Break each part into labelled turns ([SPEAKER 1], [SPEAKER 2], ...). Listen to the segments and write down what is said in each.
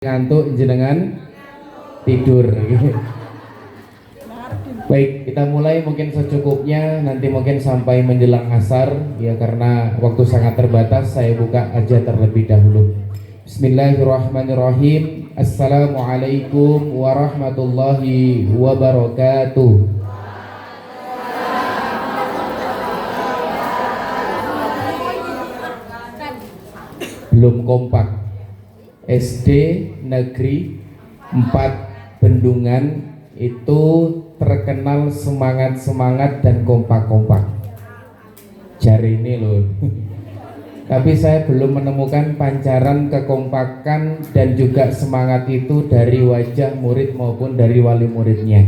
[SPEAKER 1] Ngantuk jenengan tidur. Baik, kita mulai mungkin secukupnya, nanti mungkin sampai menjelang asar ya, karena waktu sangat terbatas. Saya buka aja terlebih dahulu. Bismillahirrahmanirrahim. Assalamualaikum warahmatullahi wabarakatuh. Belum kompak. SD Negeri 4 Bendungan itu terkenal semangat-semangat dan kompak-kompak. Jari ini loh. Tapi saya belum menemukan pancaran kekompakan dan juga semangat itu dari wajah murid maupun dari wali muridnya.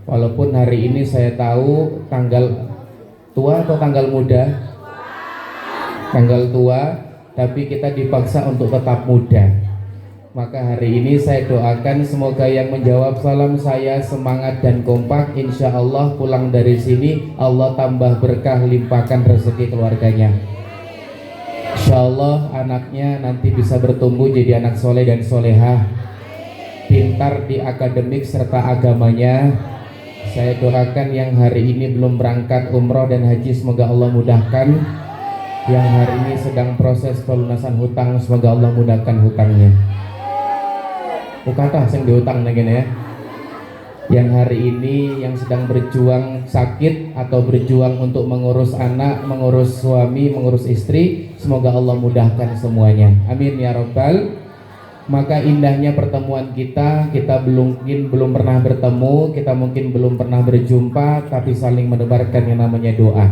[SPEAKER 1] Walaupun hari ini saya tahu tanggal tua atau tanggal muda? Tanggal tua, tapi kita dipaksa untuk tetap muda. Maka hari ini saya doakan semoga yang menjawab salam saya semangat dan kompak. Insya Allah pulang dari sini Allah tambah berkah, limpahkan rezeki keluarganya. Insya Allah anaknya nanti bisa bertumbuh jadi anak soleh dan solehah, pintar di akademik serta agamanya. Saya doakan yang hari ini belum berangkat umroh dan haji semoga Allah mudahkan. Yang hari ini sedang proses pelunasan hutang semoga Allah mudahkan hutangnya. Kata yang diutang lagi ya. Yang hari ini yang sedang berjuang sakit atau berjuang untuk mengurus anak, mengurus suami, mengurus istri, semoga Allah mudahkan semuanya. Amin ya rabbal. Maka indahnya pertemuan kita mungkin belum pernah bertemu, kita mungkin belum pernah berjumpa, tapi saling menebarkan yang namanya doa.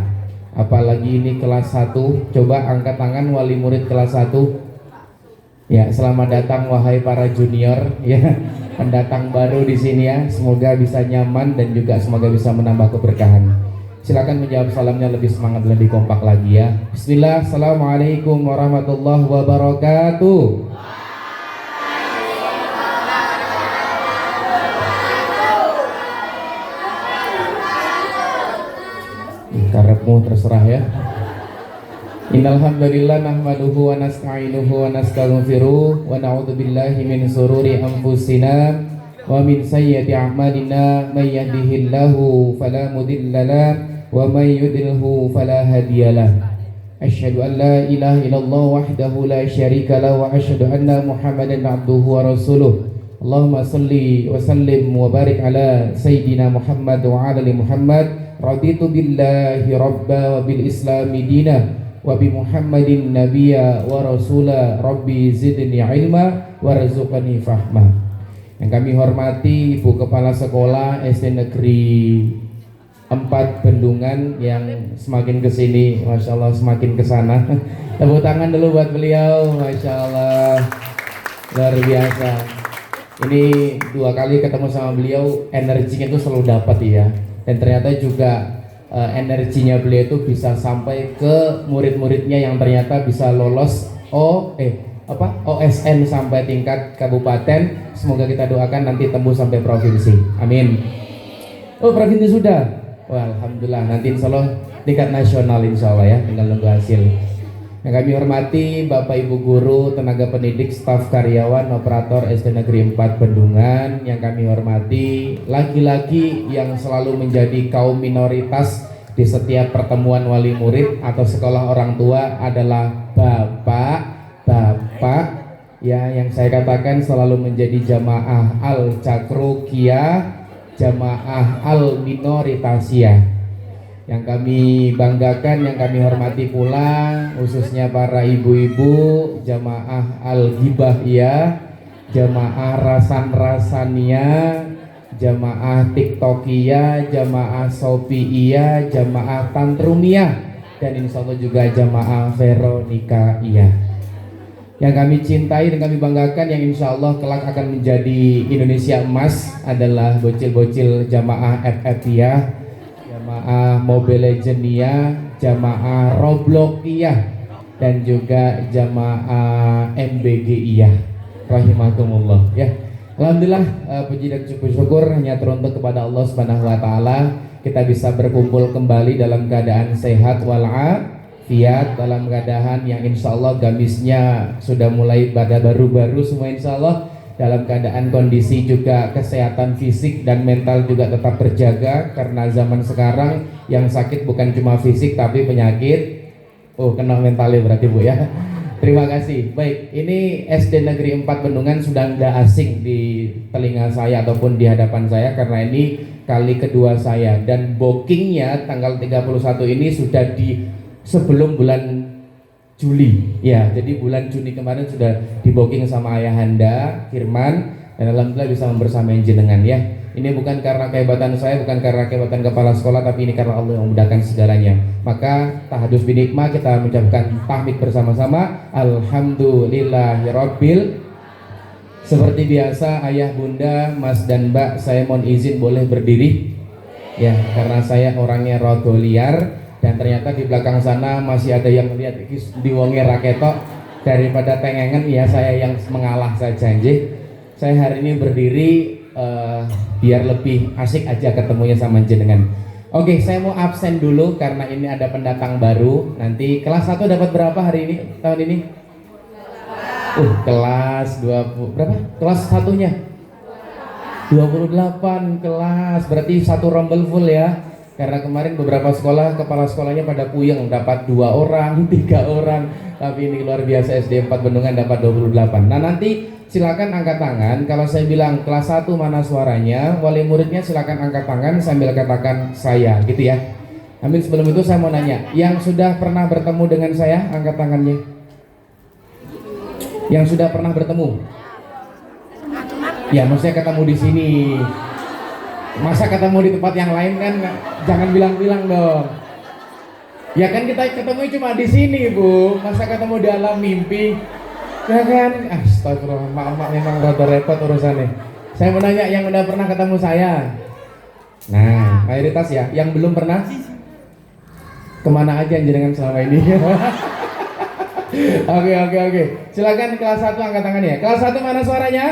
[SPEAKER 1] Apalagi ini kelas 1, coba angkat tangan wali murid kelas 1. Ya, selamat datang wahai para junior ya, pendatang baru di sini ya. Semoga bisa nyaman dan juga semoga bisa menambah keberkahan. Silakan menjawab salamnya lebih semangat, lebih kompak lagi ya. Bismillah, assalamualaikum warahmatullahi wabarakatuh. Karepmu terserah ya. Innal hamdalillah nahmaduhu wa nasta'inuhu wa nastaghfiruh wa na'udzu billahi min shururi anfusina wa min sayyiati a'malina may yahdihillahu fala mudilla lahu wa may yudlilhu fala hadiyalah. Asyhadu an la ilaha illallah wahdahu la syarika lahu wa asyhadu anna Muhammadan abduhu wa rasuluh. Allahumma shalli wa sallim wa barik ala sayyidina Muhammad wa ala ali Muhammad. Raditu billahi rabba wa bil islami dinah wa bi Muhammadin nabiyya wa rasula rabbi zidni ilma warzuqni fahma. Yang kami hormati Ibu Kepala Sekolah SD Negeri 4 Bendungan yang semakin kesini, Masya Allah semakin kesana. Tepuk tangan dulu buat beliau, Masya Allah luar biasa. Ini 2 kali ketemu sama beliau, energinya itu selalu dapat ya. Dan ternyata juga energinya beliau itu bisa sampai ke murid-muridnya yang ternyata bisa lolos OSN sampai tingkat kabupaten. Semoga kita doakan nanti tembus sampai provinsi. Amin. Oh, provinsi sudah. Wah, alhamdulillah. Nanti insya Allah tingkat nasional insya Allah ya, tinggal nunggu hasil. Yang kami hormati Bapak Ibu guru, tenaga pendidik, staf karyawan, operator SD Negeri 4 Bendungan. Yang kami hormati laki-laki yang selalu menjadi kaum minoritas di setiap pertemuan wali murid atau sekolah orang tua adalah bapak ya, yang saya katakan selalu menjadi jamaah al-Cakrukiyah, jamaah al-minoritasiyah. Yang kami banggakan, yang kami hormati pula khususnya para ibu-ibu jamaah al-Ghibahiyah, jamaah rasan-rasaniyah, jamaah tiktokiyah, jamaah sofiiyah, jamaah tantrumiyah, dan insya Allah juga jamaah veronikaiyah. Yang kami cintai dan kami banggakan, yang insya Allah kelak akan menjadi Indonesia emas adalah bocil-bocil jamaah FF-iyah, jamaah Mobile Legends-iyah, jamaah Roblox-iyah, dan juga jamaah MBG-iyah. Rahimakumullah ya. Alhamdulillah, puji dan syukur hanya teruntuk kepada Allah Subhanahu wa taala. Kita bisa berkumpul kembali dalam keadaan sehat walafiat, dalam keadaan yang insya Allah gamisnya sudah mulai pada baru-baru semua insya Allah. dalam keadaan kondisi juga kesehatan fisik dan mental juga tetap terjaga, karena zaman sekarang yang sakit bukan cuma fisik tapi penyakit. Oh, kena mentalnya berarti Bu ya. Terima kasih. Baik, ini SD Negeri 4 Bendungan sudah tidak asing di telinga saya ataupun di hadapan saya, karena ini kali kedua saya, dan bookingnya tanggal 31 ini sudah di sebelum bulan Juli ya, jadi bulan Juni kemarin sudah di booking sama Ayahanda Firman, dan alhamdulillah bisa membersamai jenengan ya. Ini bukan karena kehebatan saya, bukan karena kehebatan kepala sekolah, tapi ini karena Allah yang memudahkan segalanya. Maka tahadus binikmah, kita mengucapkan tahmid bersama-sama. Alhamdulillahirabbil. Seperti biasa, ayah, bunda, mas dan mbak, saya mohon izin boleh berdiri ya, karena saya orangnya rada liar, dan ternyata di belakang sana masih ada yang melihat diwonge raketok, daripada tengengen ya saya yang mengalah saja nggih. Saya hari ini berdiri biar lebih asik aja ketemunya sama jenengan. Oke, saya mau absen dulu karena ini ada pendatang baru. Nanti kelas 1 dapat berapa hari ini, tahun ini? Kelas 20 berapa? Kelas satunya 28 kelas, berarti satu rombel full ya. Karena kemarin beberapa sekolah, kepala sekolahnya pada puyeng, dapat 2 orang, 3 orang. Tapi ini luar biasa, SD 4 Bendungan dapat 28. Nah nanti silakan angkat tangan. Kalau saya bilang kelas 1 mana suaranya, wali muridnya silakan angkat tangan sambil katakan saya, gitu ya. Amin. Sebelum itu saya mau nanya, yang sudah pernah bertemu dengan saya, angkat tangannya. Yang sudah pernah bertemu? Ya, maksudnya ketemu di sini. Masa ketemu di tempat yang lain kan, jangan bilang-bilang dong. Ya kan kita ketemu cuma di sini Bu, masa ketemu di alam mimpi? Ya kan? Astagfirullah, maaf memang rada repot urusannya. Saya mau nanya, yang udah pernah ketemu saya? Nah, mayoritas ya. Yang belum pernah? Kemana aja jenengan selama ini? Oke. Silakan kelas 1 angkat tangan ya. Kelas 1 mana suaranya?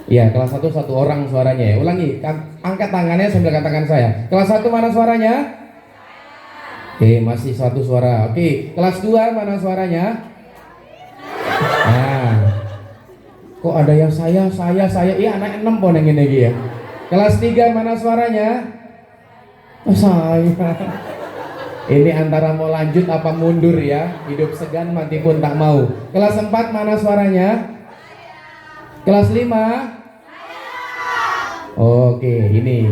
[SPEAKER 1] Ya, kelas 1 satu orang suaranya ya. Ulangi, angkat tangannya sambil katakan saya. Kelas 1 mana suaranya? Oke, masih satu suara. Oke, kelas 2 mana suaranya? Nah, kok ada yang saya? Iya, anak 6 pon yang ini ya. Kelas 3 mana suaranya? Oh, saya. Ini antara mau lanjut apa mundur ya. Hidup segan mati pun tak mau. Kelas 4 mana suaranya? Kelas 5? Oke, ini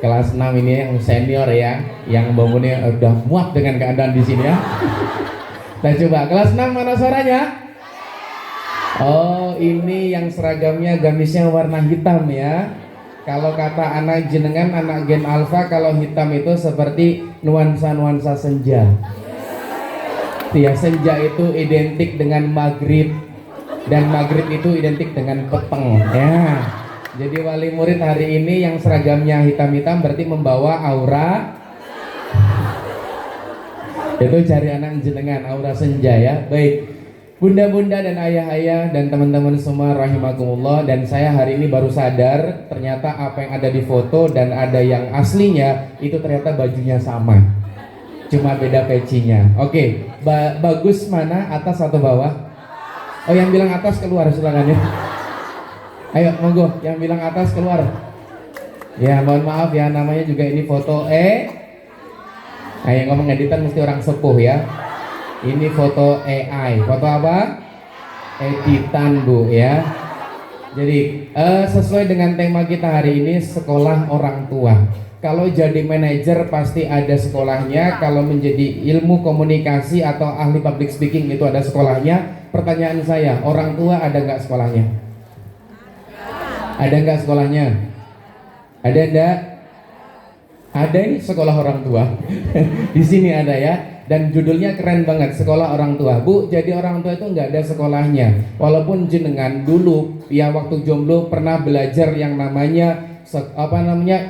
[SPEAKER 1] kelas 6 ini yang senior ya, yang bangunnya udah muak dengan keadaan di sini ya. Nah coba kelas 6 mana suaranya? Oh, ini yang seragamnya gamisnya warna hitam ya. Kalau kata anak jenengan, anak gen alfa, kalau hitam itu seperti nuansa-nuansa senja. Ya, senja itu identik dengan maghrib, dan maghrib itu identik dengan peteng ya. Jadi wali murid hari ini yang seragamnya hitam-hitam berarti membawa aura. Itu cari anak jenengan, aura senja ya. Baik, bunda-bunda dan ayah-ayah dan teman-teman semua rahimakumullah. Dan saya hari ini baru sadar ternyata apa yang ada di foto dan ada yang aslinya itu ternyata bajunya sama, cuma beda pecinya. Oke, bagus mana, atas atau bawah? Oh, yang bilang atas keluar silakan ya. Ayo monggo, yang bilang atas keluar. Ya mohon maaf ya, namanya juga ini foto Ayo ngomong editan mesti orang sepuh ya. Ini foto AI. Foto apa? Editan Bu ya. Jadi sesuai dengan tema kita hari ini, sekolah orang tua. Kalau jadi manajer pasti ada sekolahnya. Kalau menjadi ilmu komunikasi atau ahli public speaking itu ada sekolahnya. Pertanyaan saya, orang tua ada nggak sekolahnya? Ada nggak sekolahnya? Ada enggak? Ada, ini sekolah orang tua. Di sini ada ya. Dan judulnya keren banget, sekolah orang tua. Bu, jadi orang tua itu nggak ada sekolahnya. Walaupun jenengan dulu ya waktu jomblo pernah belajar yang namanya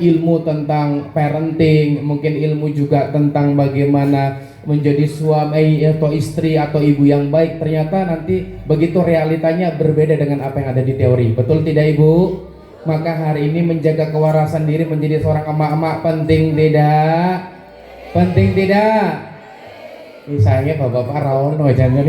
[SPEAKER 1] ilmu tentang parenting, mungkin ilmu juga tentang bagaimana menjadi suami atau istri atau ibu yang baik. Ternyata nanti begitu realitanya berbeda dengan apa yang ada di teori. Betul tidak Ibu? Maka hari ini menjaga kewarasan diri menjadi seorang emak-emak penting tidak? Penting tidak? Misalnya bapak-bapak rawono jangan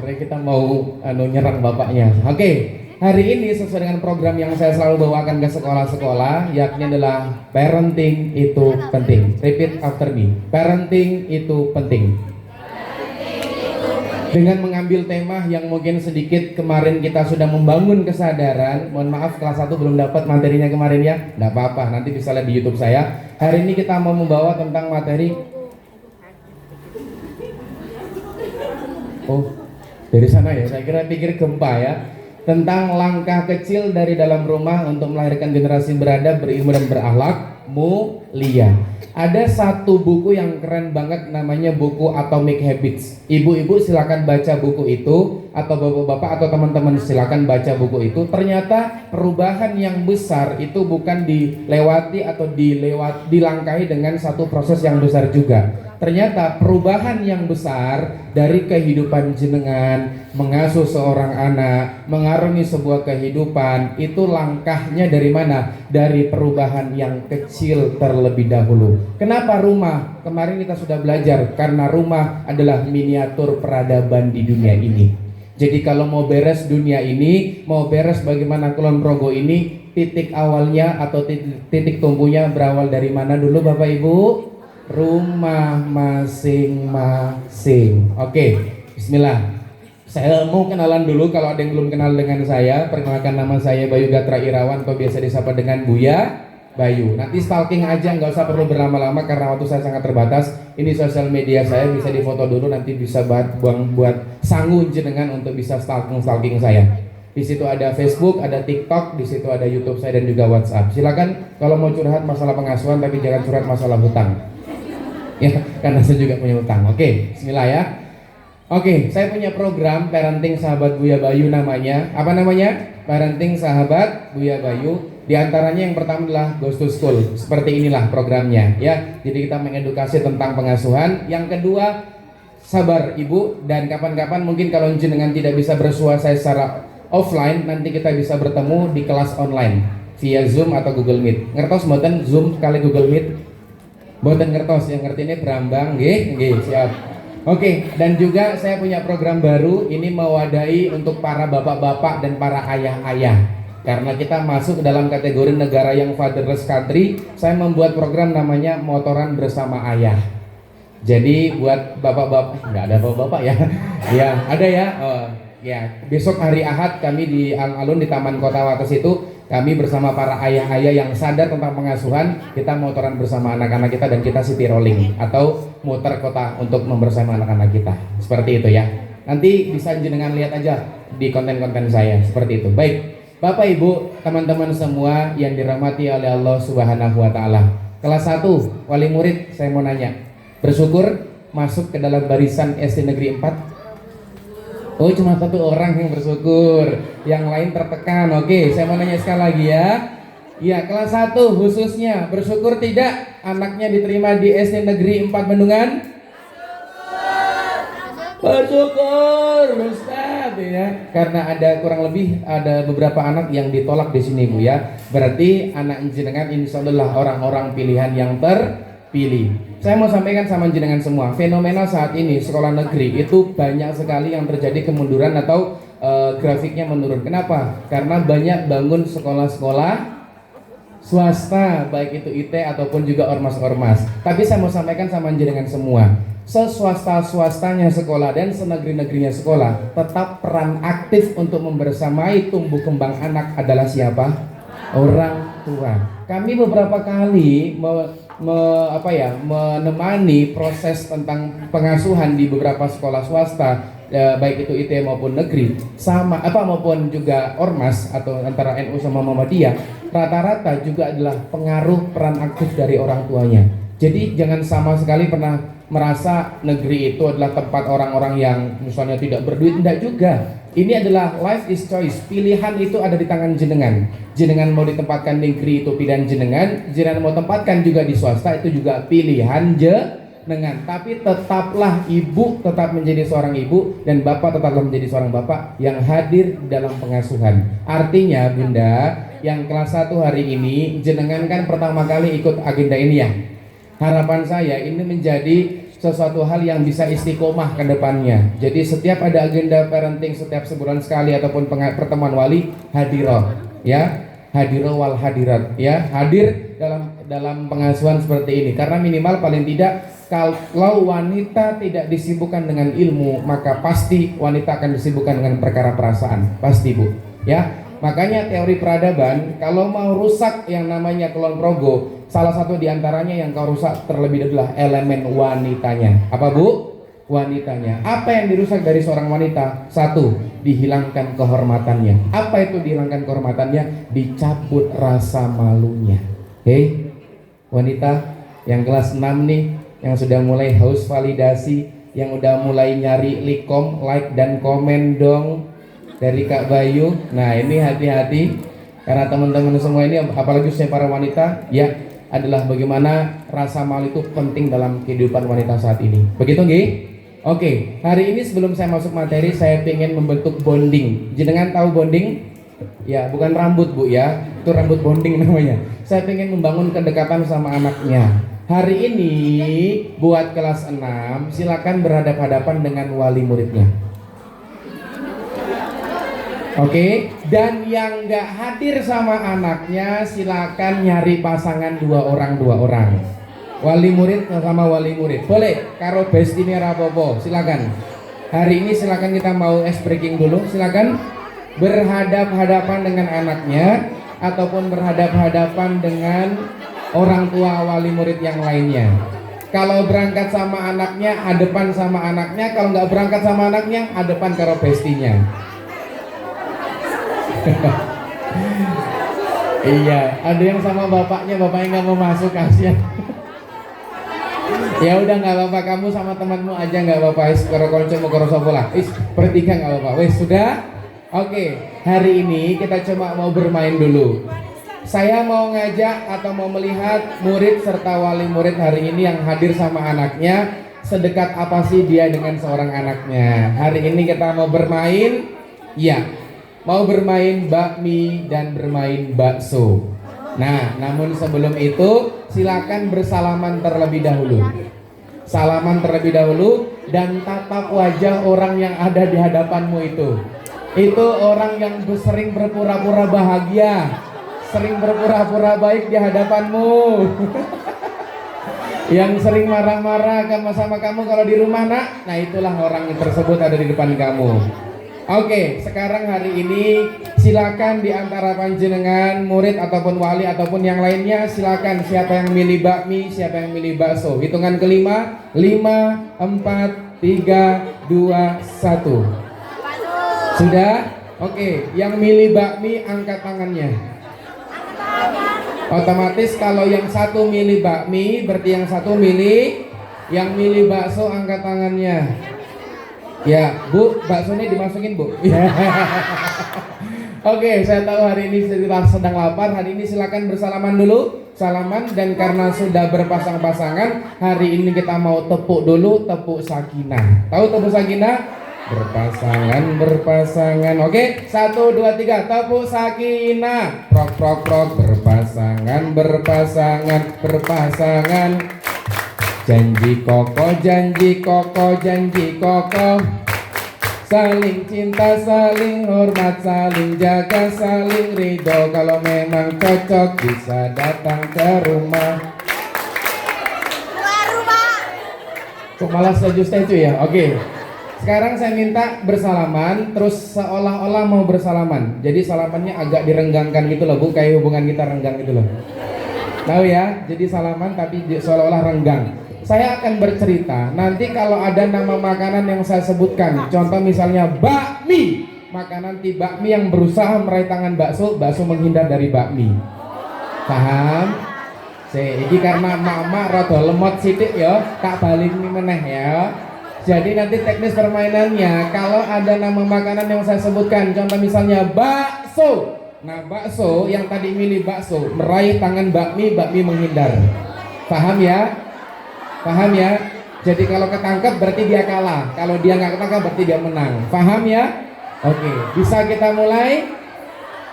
[SPEAKER 1] Kira kita mau nyerang bapaknya. Oke, hari ini sesuai dengan program yang saya selalu bawakan ke sekolah-sekolah, yakni adalah parenting itu penting. Repeat after me. Parenting itu penting. Dengan mengambil tema yang mungkin sedikit kemarin kita sudah membangun kesadaran. Mohon maaf kelas 1 belum dapat materinya kemarin ya. Nggak apa-apa, nanti bisa lihat di YouTube saya. Hari ini kita mau membawa tentang materi. Oh, dari sana ya. Saya kira pikir gempa ya. Tentang langkah kecil dari dalam rumah untuk melahirkan generasi beradab, berilmu dan berakhlak mulia. Ada satu buku yang keren banget namanya buku Atomic Habits. Ibu-ibu silakan baca buku itu, atau bapak-bapak atau teman-teman silakan baca buku itu. Ternyata perubahan yang besar itu bukan dilewati atau dilangkahi dengan satu proses yang besar juga. Ternyata perubahan yang besar dari kehidupan jenengan, mengasuh seorang anak, mengarungi sebuah kehidupan, itu langkahnya dari mana? Dari perubahan yang kecil terlebih dahulu. Kenapa rumah? Kemarin kita sudah belajar, karena rumah adalah miniatur peradaban di dunia ini. Jadi kalau mau beres dunia ini, mau beres bagaimana Kulon Progo ini, titik awalnya atau titik tumbuhnya berawal dari mana dulu Bapak Ibu? Rumah masing-masing. Oke, bismillah. Saya mau kenalan dulu kalau ada yang belum kenal dengan saya. Perkenalkan, nama saya Bayu Gatra Irawan atau biasa disapa dengan Buya Bayu. Nanti stalking aja, nggak usah perlu berlama-lama karena waktu saya sangat terbatas. Ini sosial media saya, bisa difoto dulu, nanti bisa buat sangu jenengan untuk bisa stalking saya. Di situ ada Facebook, ada TikTok, di situ ada YouTube saya dan juga WhatsApp. Silakan kalau mau curhat masalah pengasuhan, tapi jangan curhat masalah hutang. Ya, karena saya juga punya hutang. Oke, bismillah ya. Oke, saya punya program Parenting Sahabat Buya Bayu namanya. Apa namanya? Parenting Sahabat Buya Bayu. Di antaranya yang pertama adalah Goes to School. Seperti inilah programnya ya. Jadi kita mengedukasi tentang pengasuhan. Yang kedua, sabar Ibu, dan kapan-kapan mungkin kalau jenengan tidak bisa bersuasana secara offline, nanti kita bisa bertemu di kelas online via Zoom atau Google Meet. Ngertos mboten Zoom kali Google Meet? Mboten ngertos, yang ngerti ini berambang, nggih, siap. Oke, dan juga saya punya program baru, ini mewadahi untuk para bapak-bapak dan para ayah-ayah. Karena kita masuk ke dalam kategori negara yang fatherless country, saya membuat program namanya Motoran Bersama Ayah. Jadi buat bapak-bapak, nggak ada bapak-bapak ya? Ya, ada ya. Oh, ya, besok hari Ahad kami di alun-alun di Taman Kota Wates itu, kami bersama para ayah-ayah yang sadar tentang pengasuhan, kita motoran bersama anak-anak kita dan kita city rolling atau muter kota untuk membersama anak-anak kita. Seperti itu ya. Nanti bisa jenengan lihat aja di konten-konten saya seperti itu. Baik, Bapak Ibu, teman-teman semua yang dirahmati oleh Allah Subhanahu wa taala. Kelas 1 wali murid, saya mau nanya. Bersyukur masuk ke dalam barisan SD Negeri 4? Oh, cuma satu orang yang bersyukur, yang lain tertekan. Oke, saya mau nanya sekali lagi ya. Ya, kelas 1 khususnya bersyukur tidak anaknya diterima di SD Negeri 4 Bendungan? Bersyukur, Ustaz ya. Karena ada kurang lebih ada beberapa anak yang ditolak di sini Bu ya. Berarti anak jenengan insya Allah orang-orang pilihan yang terpilih. Saya mau sampaikan sama jenengan semua, fenomena saat ini sekolah negeri itu banyak sekali yang terjadi kemunduran atau grafiknya menurun. Kenapa? Karena banyak bangun sekolah-sekolah swasta, baik itu IT ataupun juga ormas-ormas. Tapi saya mau sampaikan sama jenengan semua, seswasta-swastanya sekolah dan senegeri-negerinya sekolah, tetap peran aktif untuk membersamai tumbuh kembang anak adalah siapa? Orang tua. Kami beberapa kali menemani proses tentang pengasuhan di beberapa sekolah swasta, baik itu IT maupun negeri, maupun juga ormas atau antara NU sama Muhammadiyah, rata-rata juga adalah pengaruh peran aktif dari orang tuanya. Jadi jangan sama sekali pernah merasa negeri itu adalah tempat orang-orang yang misalnya tidak berduit, tidak juga. Ini adalah life is choice, pilihan itu ada di tangan jenengan. Jenengan mau ditempatkan negeri itu pilihan jenengan mau tempatkan juga di swasta itu juga pilihan jenengan. Tapi tetaplah ibu tetap menjadi seorang ibu dan bapak tetaplah menjadi seorang bapak yang hadir dalam pengasuhan. Artinya Bunda, yang kelas 1 hari ini jenengan kan pertama kali ikut agenda ini ya. Harapan saya ini menjadi sesuatu hal yang bisa istiqomah ke depannya. Jadi setiap ada agenda parenting, setiap sebulan sekali ataupun pertemuan wali, hadiroh ya, hadiroh wal hadirat ya, hadir dalam pengasuhan seperti ini. Karena minimal paling tidak kalau wanita tidak disibukkan dengan ilmu, maka pasti wanita akan disibukkan dengan perkara perasaan, pasti Bu ya. Makanya teori peradaban, kalau mau rusak yang namanya Kulon Progo, salah satu diantaranya yang kau rusak terlebih dahulu adalah elemen wanitanya. Apa Bu? Wanitanya. Apa yang dirusak dari seorang wanita? Satu, dihilangkan kehormatannya. Apa itu dihilangkan kehormatannya? Dicabut rasa malunya. Oke, wanita yang kelas 6 nih, yang sudah mulai haus validasi, yang udah mulai nyari likom, like dan komen dong dari Kak Bayu. Nah ini hati-hati, karena teman-teman semua ini, apalagi khususnya para wanita ya, adalah bagaimana rasa malu itu penting dalam kehidupan wanita saat ini. Begitu nggih? Oke, hari ini sebelum saya masuk materi, saya ingin membentuk bonding. Jenengan tahu bonding? Ya, bukan rambut Bu ya, itu rambut bonding namanya. Saya ingin membangun kedekatan sama anaknya. Hari ini buat kelas 6, silakan berhadapan-hadapan dengan wali muridnya. Oke, dan yang nggak hadir sama anaknya silakan nyari pasangan dua orang. Wali murid sama wali murid. Boleh, karo bestine rapopo, silakan. Hari ini silakan kita mau ice breaking dulu, silakan berhadap-hadapan dengan anaknya ataupun berhadap-hadapan dengan orang tua wali murid yang lainnya. Kalau berangkat sama anaknya, hadapan sama anaknya. Kalau nggak berangkat sama anaknya, hadapan karo bestinya. Iya, ada yang sama bapaknya nggak mau masuk, kasihan. Ya udah nggak apa-apa, kamu sama temanmu aja nggak apa-apa. Karo konco mau karo sopo lah. Bertiga nggak apa-apa. Wes sudah. Oke, hari ini kita cuma mau bermain dulu. Saya mau ngajak atau mau melihat murid serta wali murid hari ini yang hadir sama anaknya, sedekat apa sih dia dengan seorang anaknya. Hari ini kita mau bermain, ya, mau bermain bakmi dan bermain bakso. Nah, namun sebelum itu silakan bersalaman terlebih dahulu. Salaman terlebih dahulu dan tatap wajah orang yang ada di hadapanmu itu. Itu orang yang sering berpura-pura bahagia, sering berpura-pura baik di hadapanmu. Yang sering marah-marah sama kamu kalau di rumah, nak. Nah, itulah orang tersebut ada di depan kamu. Oke, sekarang hari ini silakan di antara panjenengan murid ataupun wali ataupun yang lainnya, silakan siapa yang milih bakmi, siapa yang milih bakso. Hitungan kelima, 5, 4, 3, 2, 1. Sudah? Oke, yang milih bakmi angkat tangannya. Otomatis kalau yang satu milih bakmi, berarti yang satu milih. Yang milih bakso angkat tangannya. Ya, Bu, baksonya dimasukin, Bu. Oke, saya tahu hari ini sedang lapar. Hari ini silakan bersalaman dulu, salaman. Dan karena sudah berpasang-pasangan, hari ini kita mau tepuk dulu, tepuk sakinah. Tahu tepuk sakinah? Berpasangan. Oke, 1, 2, 3, tepuk sakinah. Prok, prok, prok. Berpasangan. Janji kokoh, saling cinta, saling hormat, saling jaga, saling ridho. Kalau memang cocok bisa datang ke rumah. Kok malah setuju ya? Oke. Sekarang saya minta bersalaman, terus seolah-olah mau bersalaman. Jadi salamannya agak direnggangkan gitu loh, Bu, kayak hubungan kita renggang gitu loh. Tahu ya? Jadi salaman tapi seolah-olah renggang. Saya akan bercerita, nanti kalau ada nama makanan yang saya sebutkan, contoh misalnya bakmi, maka nanti bakmi yang berusaha meraih tangan bakso, bakso menghindar dari bakmi. Paham? Ini karena mama rada lemot sidik ya, tak balik meneh ya. Jadi nanti teknis permainannya, kalau ada nama makanan yang saya sebutkan, contoh misalnya bakso. Nah, bakso yang tadi milih bakso, meraih tangan bakmi, bakmi menghindar. Paham ya? Paham ya? Jadi kalau ketangkep berarti dia kalah. Kalau dia nggak ketangkep berarti dia menang. Paham ya? Oke, bisa kita mulai?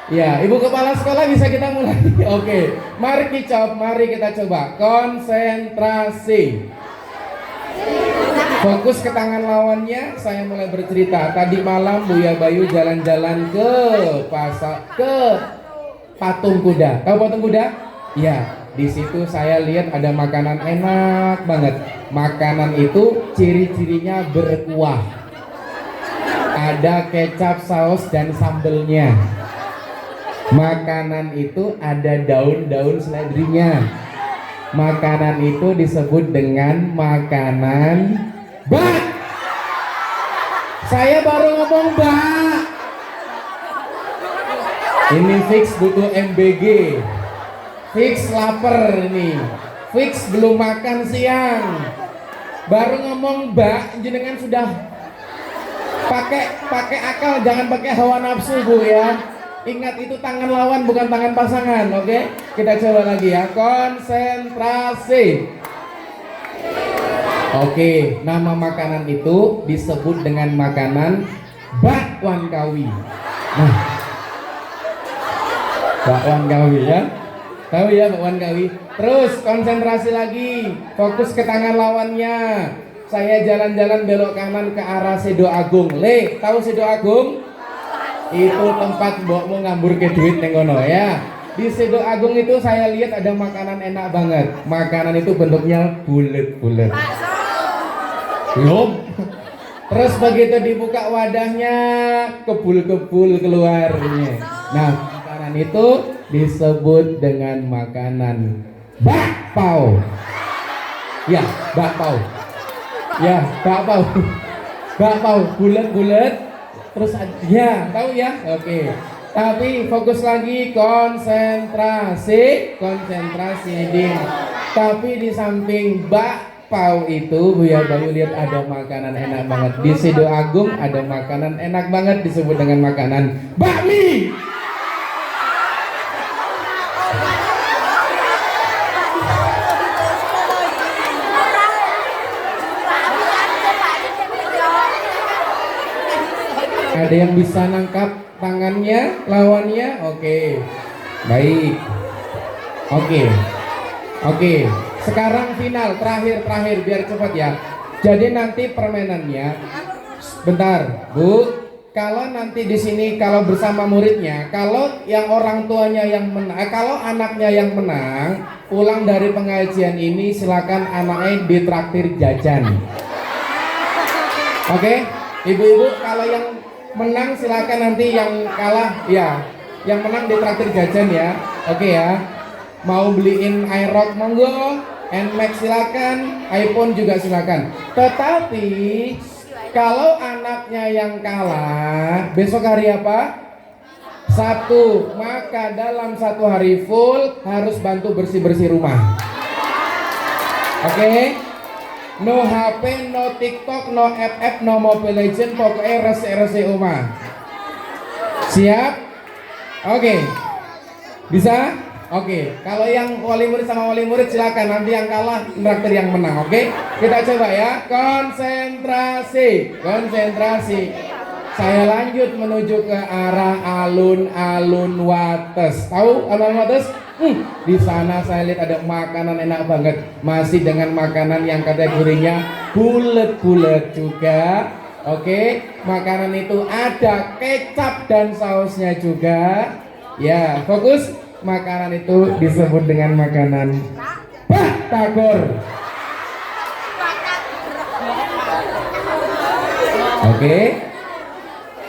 [SPEAKER 1] Ya, Ibu Kepala Sekolah bisa kita mulai? Oke, mari kita coba. Konsentrasi. Fokus ke tangan lawannya, saya mulai bercerita. Tadi malam Buya Bayu jalan-jalan ke patung kuda. Tahu patung kuda? Ya, di situ saya lihat ada makanan enak banget. Makanan itu ciri-cirinya berkuah. Ada kecap, saus, dan sambelnya. Makanan itu ada daun-daun seledrinya. Makanan itu disebut dengan makanan bak. Saya baru ngomong bak. Ini fix butuh MBG, fix lapar ini, fix belum makan siang. Baru ngomong bak, jenengan sudah pakai akal, jangan pakai hawa nafsu Bu ya. Ingat itu tangan lawan bukan tangan pasangan, oke? Kita coba lagi ya, konsentrasi. Oke, nama makanan itu disebut dengan makanan bakwan kawi. Nah, bakwan kawi ya, tahu ya bakwan kawi. Terus konsentrasi lagi, fokus ke tangan lawannya. Saya jalan-jalan belok kanan ke arah Sedo Agung. Le, tahu Sedo Agung? Itu tempat mbokmu ngambur ke duit nengono ya. Di Sedo Agung itu saya lihat ada makanan enak banget. Makanan itu bentuknya bulet-bulet. Belum. Terus begitu dibuka wadahnya, kebul-kebul keluarnya. Nah, makanan itu disebut dengan makanan bakpao. Ya, bakpao. Ya, bakpao. Bakpao bulat-bulat. Terus ya, tahu ya? Oke. Tapi fokus lagi, konsentrasi ding. Tapi di samping bakpao itu Buya Bayu lihat ada makanan enak banget. Di Sedo Agung ada makanan enak banget disebut dengan makanan bakmi. Ada yang bisa nangkap tangannya, lawannya? Oke. Baik. Oke. Sekarang final, terakhir biar cepat ya. Jadi nanti permainannya, bentar, Bu. Kalau nanti di sini kalau bersama muridnya, kalau yang orang tuanya yang menang, kalau anaknya yang menang, pulang dari pengajian ini silakan anaknya ditraktir jajan. Oke, ibu-ibu kalau yang menang silakan, nanti yang kalah ya, yang menang ditraktir jajan ya. Oke ya. Mau beliin iRock monggo, Nmax silakan, iPhone juga silakan. Tetapi kalau anaknya yang kalah, besok hari apa? Sabtu. Maka dalam satu hari full harus bantu bersih-bersih rumah. Oke? No HP, no TikTok, no FF, no Mobile Legend, pokoknya rese-rese omah. Siap? Oke. Bisa? Oke. Kalau yang wali murid sama wali murid silakan, nanti yang kalah traktir yang menang, oke? Kita coba ya. Konsentrasi. Saya lanjut menuju ke arah alun-alun Wates. Tahu alun-alun Wates? Di sana saya lihat ada makanan enak banget, masih dengan makanan yang kategorinya bulet-bulet juga. Oke, makanan itu ada kecap dan sausnya juga. Ya, fokus. Makanan itu disebut dengan makanan batagor. Oke.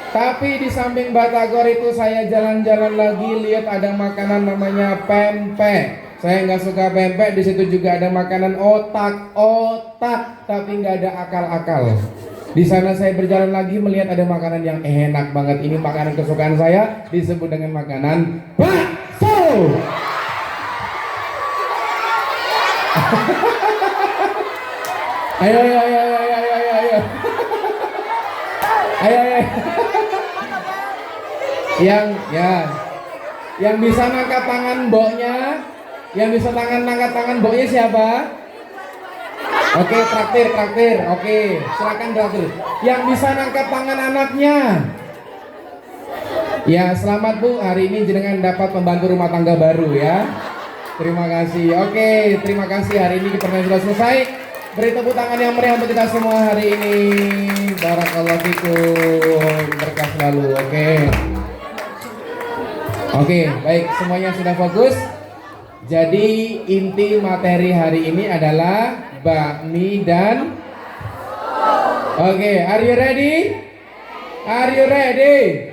[SPEAKER 1] Tapi di samping batagor itu saya jalan-jalan lagi, lihat ada makanan namanya pempek. Saya nggak suka pempek. Di situ juga ada makanan otak, tapi nggak ada akal-akal. Di sana saya berjalan lagi melihat ada makanan yang enak banget. Ini makanan kesukaan saya, disebut dengan makanan bakso. Ayo. Yang bisa ngangkat tangan mboknya, ngangkat tangan mboknya siapa? Oke, traktir. Oke, silakan traktir. Yang bisa ngangkat tangan anaknya. Ya, selamat Bu, hari ini jenengan dapat membantu rumah tangga baru ya. Terima kasih. Oke, terima kasih, hari ini permainan sudah selesai. Beri tepuk tangan yang meriah untuk kita semua hari ini. Barakallahu fikum. Berkah selalu. Oke, baik, semuanya sudah fokus. Jadi inti materi hari ini adalah bakmi dan are you ready? Are you ready?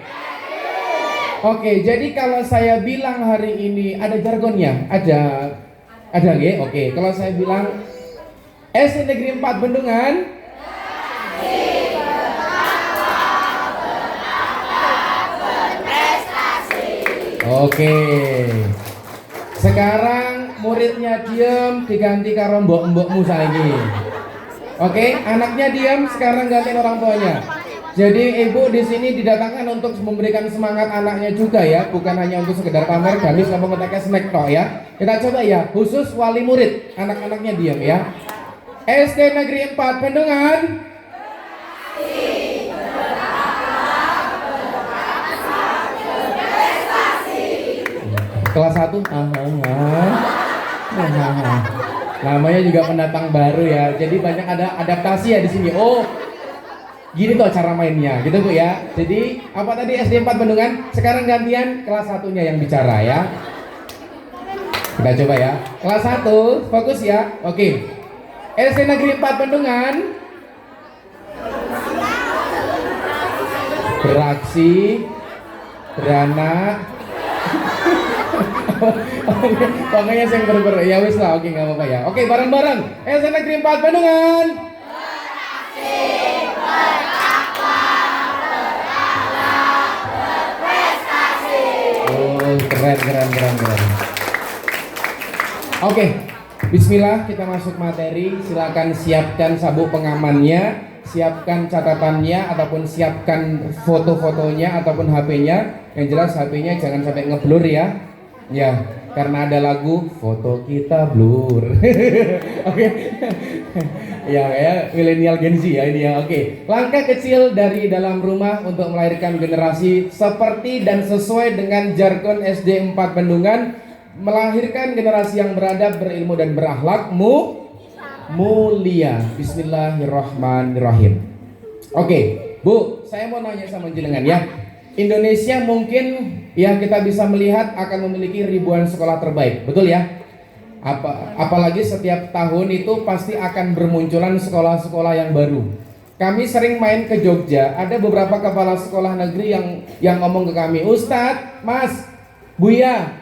[SPEAKER 1] Jadi kalau saya bilang hari ini ada jargonnya, ada nggih? Kalau saya bilang SD Negeri 4 Bendungan sekarang muridnya diam diganti karo mbok-mbokmu saiki. Anaknya diam, sekarang gantiin orang tuanya. Jadi ibu di sini didatangkan untuk memberikan semangat anaknya juga ya, bukan hanya untuk sekedar pamer gamis atau mengetek snack toh ya. Kita coba ya, khusus wali murid, anak-anaknya diam ya. SD Negeri 4 Bendungan kelas 1 namanya juga pendatang baru ya, jadi banyak ada adaptasi ya di sini. Gini tuh cara mainnya gitu Bu ya. Jadi apa tadi SD 4 Bendungan, sekarang gantian kelas 1-nya yang bicara ya. Kita coba ya, kelas 1 fokus ya. SD Negeri 4 Bendungan beraksi beranak pokoknya yang ber ya wis lah. Nggak apa-apa ya. Bareng-bareng SD Negeri 4 Bendungan beraksi berakhlak berprestasi. Keren. Bismillah, kita masuk materi. Silakan siapkan sabuk pengamannya, siapkan catatannya, ataupun siapkan foto-fotonya ataupun HP-nya. Yang jelas HP-nya jangan sampai ngeblur ya. Ya, karena ada lagu foto kita blur. Ya, milenial Gen Z ya ini ya. Langkah kecil dari dalam rumah untuk melahirkan generasi seperti dan sesuai dengan jargon SD 4 Bendungan, melahirkan generasi yang beradab, berilmu dan berakhlak mulia. Bismillahirrahmanirrahim. Bu, saya mau nanya sama jenengan ya. Indonesia mungkin ya kita bisa melihat akan memiliki ribuan sekolah terbaik, betul ya? Apalagi setiap tahun itu pasti akan bermunculan sekolah-sekolah yang baru. Kami sering main ke Jogja, ada beberapa kepala sekolah negeri yang ngomong ke kami, Ustadz, Mas, Buya,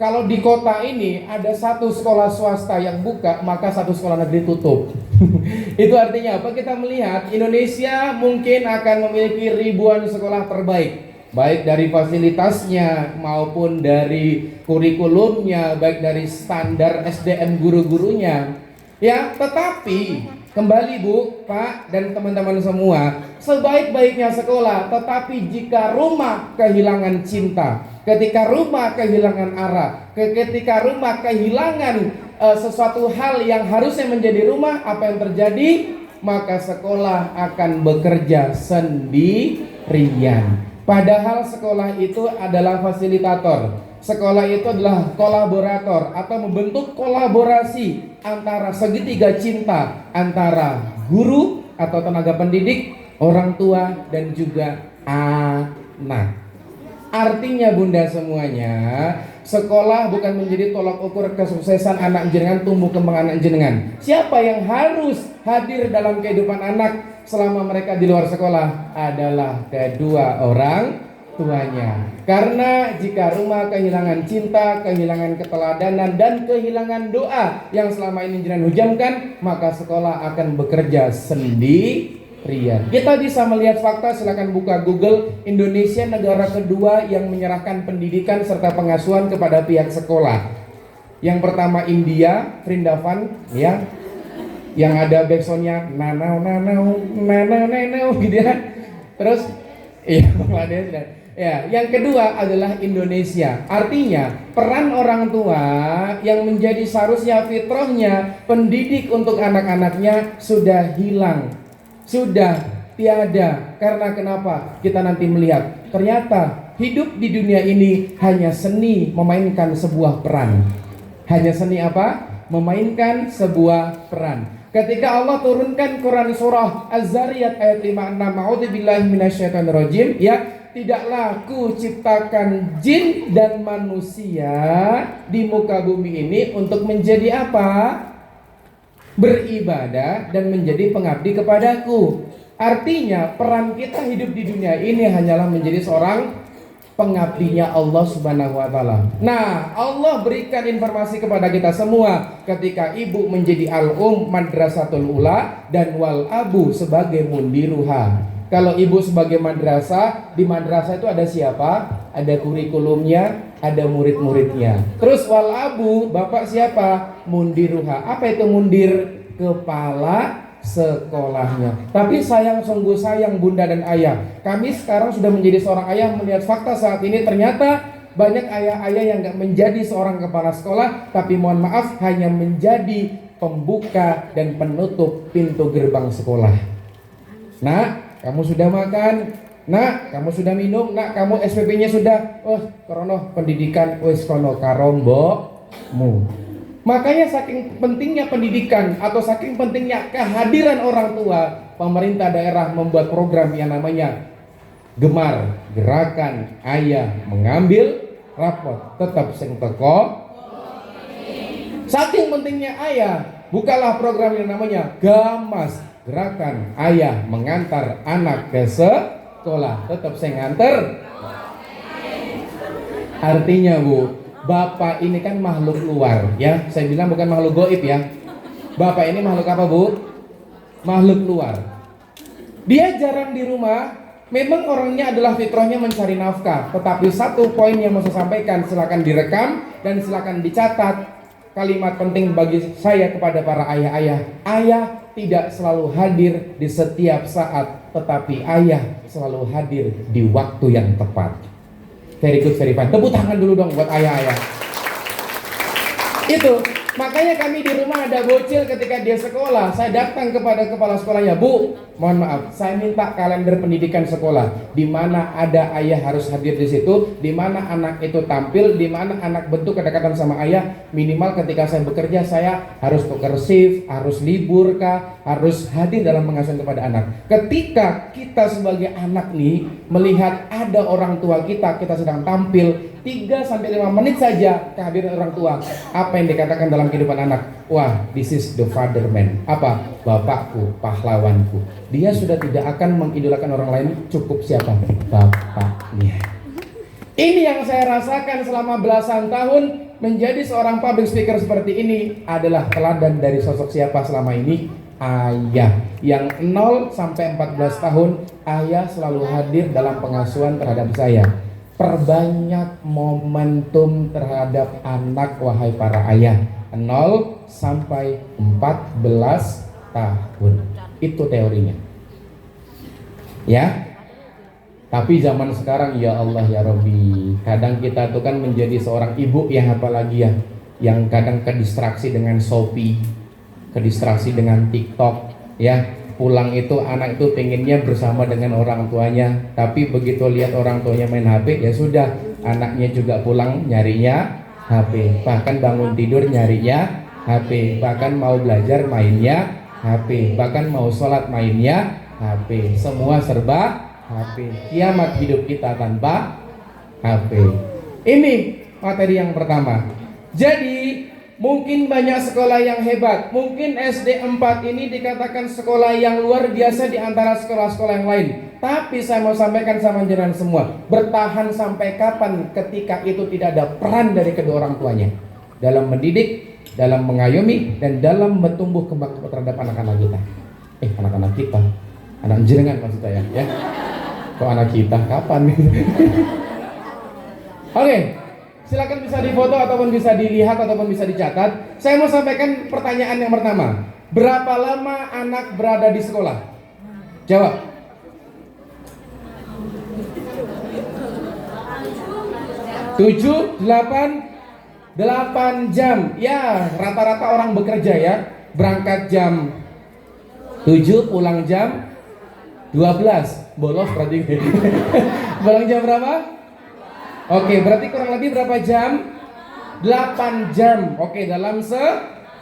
[SPEAKER 1] kalau di kota ini ada satu sekolah swasta yang buka, maka satu sekolah negeri tutup. Itu artinya apa? Kita melihat Indonesia mungkin akan memiliki ribuan sekolah terbaik, baik dari fasilitasnya maupun dari kurikulumnya, baik dari standar SDM guru-gurunya. Ya, tetapi kembali Bu, Pak, dan teman-teman semua, sebaik-baiknya sekolah, tetapi jika rumah kehilangan cinta, ketika rumah kehilangan arah, ketika rumah kehilangan sesuatu hal yang harusnya menjadi rumah, apa yang terjadi? Maka sekolah akan bekerja sendirian. Padahal sekolah itu adalah fasilitator. Sekolah itu adalah kolaborator atau membentuk kolaborasi antara segitiga cinta antara guru atau tenaga pendidik, orang tua, dan juga anak. Artinya Bunda semuanya, sekolah bukan menjadi tolak ukur kesuksesan anak jenengan, tumbuh kembang anak jenengan. Siapa yang harus hadir dalam kehidupan anak selama mereka di luar sekolah adalah kedua orang tuanya. Karena jika rumah kehilangan cinta, kehilangan keteladanan, dan kehilangan doa yang selama ini jenengan hujamkan, maka sekolah akan bekerja sendirian. Kita bisa melihat fakta, silakan buka Google. Indonesia negara kedua yang menyerahkan pendidikan serta pengasuhan kepada pihak sekolah. Yang pertama India, Vrindavan, ya, yang ada backsoundnya nanau nanau nanau nanau gitu ya. Terus iya, Bangladesh. Ya, yang kedua adalah Indonesia. Artinya peran orang tua yang menjadi seharusnya fitrahnya pendidik untuk anak-anaknya sudah hilang, sudah tiada. Karena kenapa? Kita nanti melihat ternyata hidup di dunia ini hanya seni memainkan sebuah peran. Hanya seni apa? Memainkan sebuah peran. Ketika Allah turunkan Quran surah Az-Zariyat ayat 56, A'udzubillahi minasyaitonirrajim, ya, tidaklah ku ciptakan jin dan manusia di muka bumi ini untuk menjadi apa? Beribadah dan menjadi pengabdi kepadaku. Artinya peran kita hidup di dunia ini hanyalah menjadi seorang pengabdinya Allah Subhanahu wa taala. Nah, Allah berikan informasi kepada kita semua ketika ibu menjadi madrasatul ula dan wal abu sebagai mundiruha. Kalau ibu sebagai madrasah, di madrasah itu ada siapa? Ada kurikulumnya, ada murid-muridnya. Terus wal abu, bapak siapa? Mundiruha. Apa itu mundir? Kepala sekolahnya. Tapi sayang, sungguh sayang bunda dan ayah, kami sekarang sudah menjadi seorang ayah melihat fakta saat ini ternyata banyak ayah-ayah yang gak menjadi seorang kepala sekolah, tapi mohon maaf hanya menjadi pembuka dan penutup pintu gerbang sekolah. Nak, kamu sudah makan? Nak, kamu sudah minum? Nak, kamu SPP-nya sudah? Oh, korono pendidikan wis kono karombomu. Makanya saking pentingnya pendidikan atau saking pentingnya kehadiran orang tua, pemerintah daerah membuat program yang namanya Gemar, Gerakan Ayah Mengambil Rapot Tetap Sing Teko. Saking pentingnya ayah, bukalah program yang namanya Gamas, Gerakan Ayah Mengantar Anak ke Sekolah Tetap Sing Nganter. Artinya Bu, Bapak ini kan makhluk luar, ya. Saya bilang bukan makhluk goib, ya. Bapak ini makhluk apa, Bu? Makhluk luar. Dia jarang di rumah. Memang orangnya adalah fitrahnya mencari nafkah. Tetapi satu poin yang mau saya sampaikan, silakan direkam dan silakan dicatat. Kalimat penting bagi saya kepada para ayah-ayah. Ayah tidak selalu hadir di setiap saat, tetapi ayah selalu hadir di waktu yang tepat. Very good, very fine. Tepuk tangan dulu dong buat ayah-ayah. Itu, makanya kami di rumah ada bocil ketika dia sekolah. Saya datang kepada kepala sekolahnya, Bu, mohon maaf, saya minta kalender pendidikan sekolah. Di mana ada ayah harus hadir di situ, di mana anak itu tampil, di mana anak bentuk kedekatan sama ayah. Minimal ketika saya bekerja, saya harus tukar shift, harus libur kah, harus hadir dalam pengasuhan kepada anak. Ketika kita sebagai anak nih melihat ada orang tua kita sedang tampil 3-5 menit saja kehadiran orang tua, apa yang dikatakan dalam kehidupan anak? Wah, this is the father man. Apa? Bapakku, pahlawanku. Dia sudah tidak akan mengidolakan orang lain, cukup siapa? Bapaknya. Ini yang saya rasakan selama belasan tahun menjadi seorang public speaker seperti ini adalah teladan dari sosok siapa selama ini? Ayah. Yang 0-14 tahun, ayah selalu hadir dalam pengasuhan terhadap saya. Perbanyak momentum terhadap anak, wahai para ayah. 0-14 tahun. Itu teorinya. Ya. Tapi zaman sekarang, ya Allah ya Rabbi, kadang kita tuh kan menjadi seorang ibu yang apalagi ya, yang kadang kedistraksi dengan Shopee, kedistraksi dengan TikTok, ya. Pulang itu anak itu pengennya bersama dengan orang tuanya, tapi begitu lihat orang tuanya main HP, ya sudah, anaknya juga pulang nyarinya HP, bahkan bangun tidur nyarinya HP, bahkan mau belajar mainnya HP, bahkan mau sholat mainnya HP, semua serba HP. Kiamat hidup kita tanpa HP. Ini materi yang pertama. Jadi mungkin banyak sekolah yang hebat, mungkin SD 4 ini dikatakan sekolah yang luar biasa di antara sekolah-sekolah yang lain. Tapi saya mau sampaikan sama jenengan semua, bertahan sampai kapan ketika itu tidak ada peran dari kedua orang tuanya dalam mendidik, dalam mengayomi, dan dalam bertumbuh kembang terhadap anak-anak kita. Anak-anak kita, anak jenengan maksud saya, ya. Kok anak kita kapan? Oke. Silakan bisa difoto ataupun bisa dilihat ataupun bisa dicatat. Saya mau sampaikan pertanyaan yang pertama. Berapa lama anak berada di sekolah? Jawab. 7, 8 jam. Ya, rata-rata orang bekerja ya. Berangkat jam 7, pulang jam 12. Bolos berarti. Pulang jam berapa? Oke, berarti kurang lebih berapa jam? 8 jam. Oke, dalam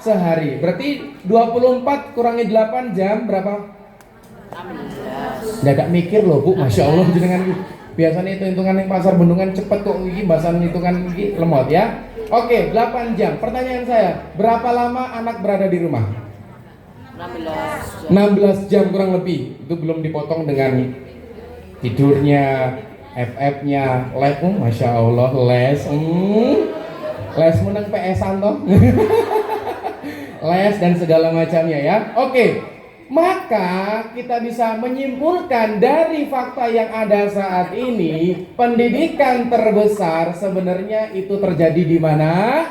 [SPEAKER 1] sehari. Berarti 24 kurangi 8 jam berapa? 16. Nggak mikir loh Bu, Masya Allah jenengan. Biasanya itu hitungan yang pasar bendungan cepet kok, ini bahasan hitungan ini lemot ya. Oke, 8 jam. Pertanyaan saya, berapa lama anak berada di rumah? 16 jam kurang lebih. Itu belum dipotong dengan tidurnya, FF-nya, les. Masya Allah, les. Les menang PS-an toh. Les dan segala macamnya ya. Oke. Maka kita bisa menyimpulkan dari fakta yang ada saat ini, pendidikan terbesar sebenarnya itu terjadi di mana?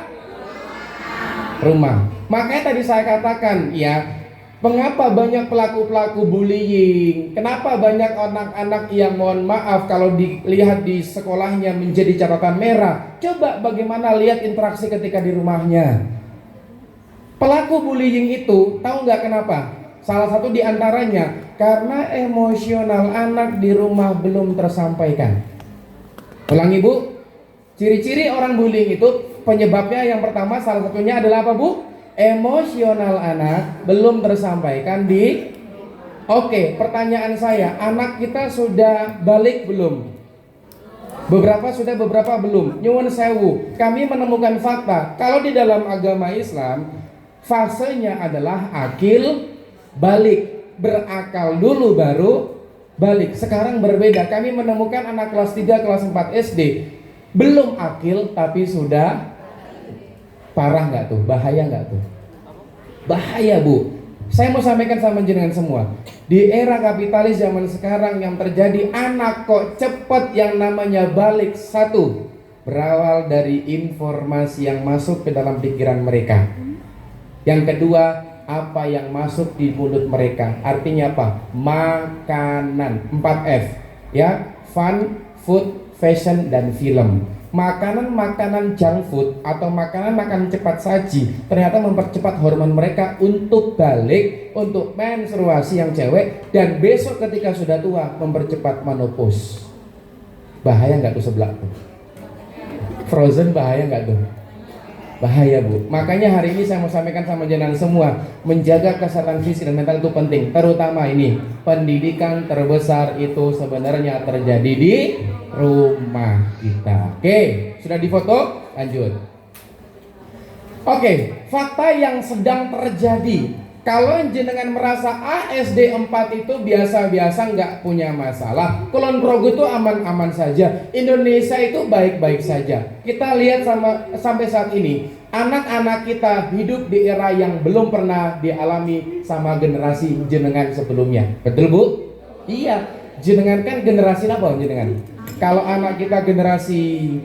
[SPEAKER 1] Rumah. Makanya tadi saya katakan ya, mengapa banyak pelaku-pelaku bullying? Kenapa banyak anak-anak yang mohon maaf kalau dilihat di sekolahnya menjadi catatan merah? Coba bagaimana lihat interaksi ketika di rumahnya. Pelaku bullying itu tahu nggak kenapa? Salah satu di antaranya karena emosional anak di rumah belum tersampaikan. Ulangi Bu, ciri-ciri orang bullying itu penyebabnya yang pertama salah satunya adalah apa Bu? Emosional anak belum tersampaikan di. Oke, pertanyaan saya, anak kita sudah balik belum? Beberapa sudah, beberapa belum. Nyuwun sewu, kami menemukan fakta kalau di dalam agama Islam fasenya adalah akil balik, berakal dulu baru balik. Sekarang berbeda, kami menemukan anak kelas 3, kelas 4 SD belum akil tapi sudah. Parah nggak tuh? Bahaya nggak tuh? Bahaya Bu. Saya mau sampaikan sama jenengan semua, di era kapitalis zaman sekarang yang terjadi, anak kok cepet yang namanya balik. Satu, berawal dari informasi yang masuk ke dalam pikiran mereka. Yang kedua, apa yang masuk di mulut mereka. Artinya apa? Makanan. 4F ya, fun, food, fashion, dan film. Makanan-makanan junk food atau makanan cepat saji ternyata mempercepat hormon mereka untuk balik, untuk menstruasi yang cewek, dan besok ketika sudah tua mempercepat menopause. Bahaya nggak tuh sebelah tuh? Frozen bahaya nggak tuh? Bahaya Bu. Makanya hari ini saya mau sampaikan sama jenengan semua, menjaga kesehatan fisik dan mental itu penting. Terutama ini, pendidikan terbesar itu sebenarnya terjadi di rumah kita. Oke, sudah difoto? Lanjut. Oke, fakta yang sedang terjadi. Kalau jenengan merasa SD 4 itu biasa-biasa, nggak punya masalah, Kulon Progo itu aman-aman saja, Indonesia itu baik-baik saja. Kita lihat sampai saat ini, anak-anak kita hidup di era yang belum pernah dialami sama generasi jenengan sebelumnya. Betul Bu? Iya, jenengan kan generasi apa jenengan? Kalau anak kita generasi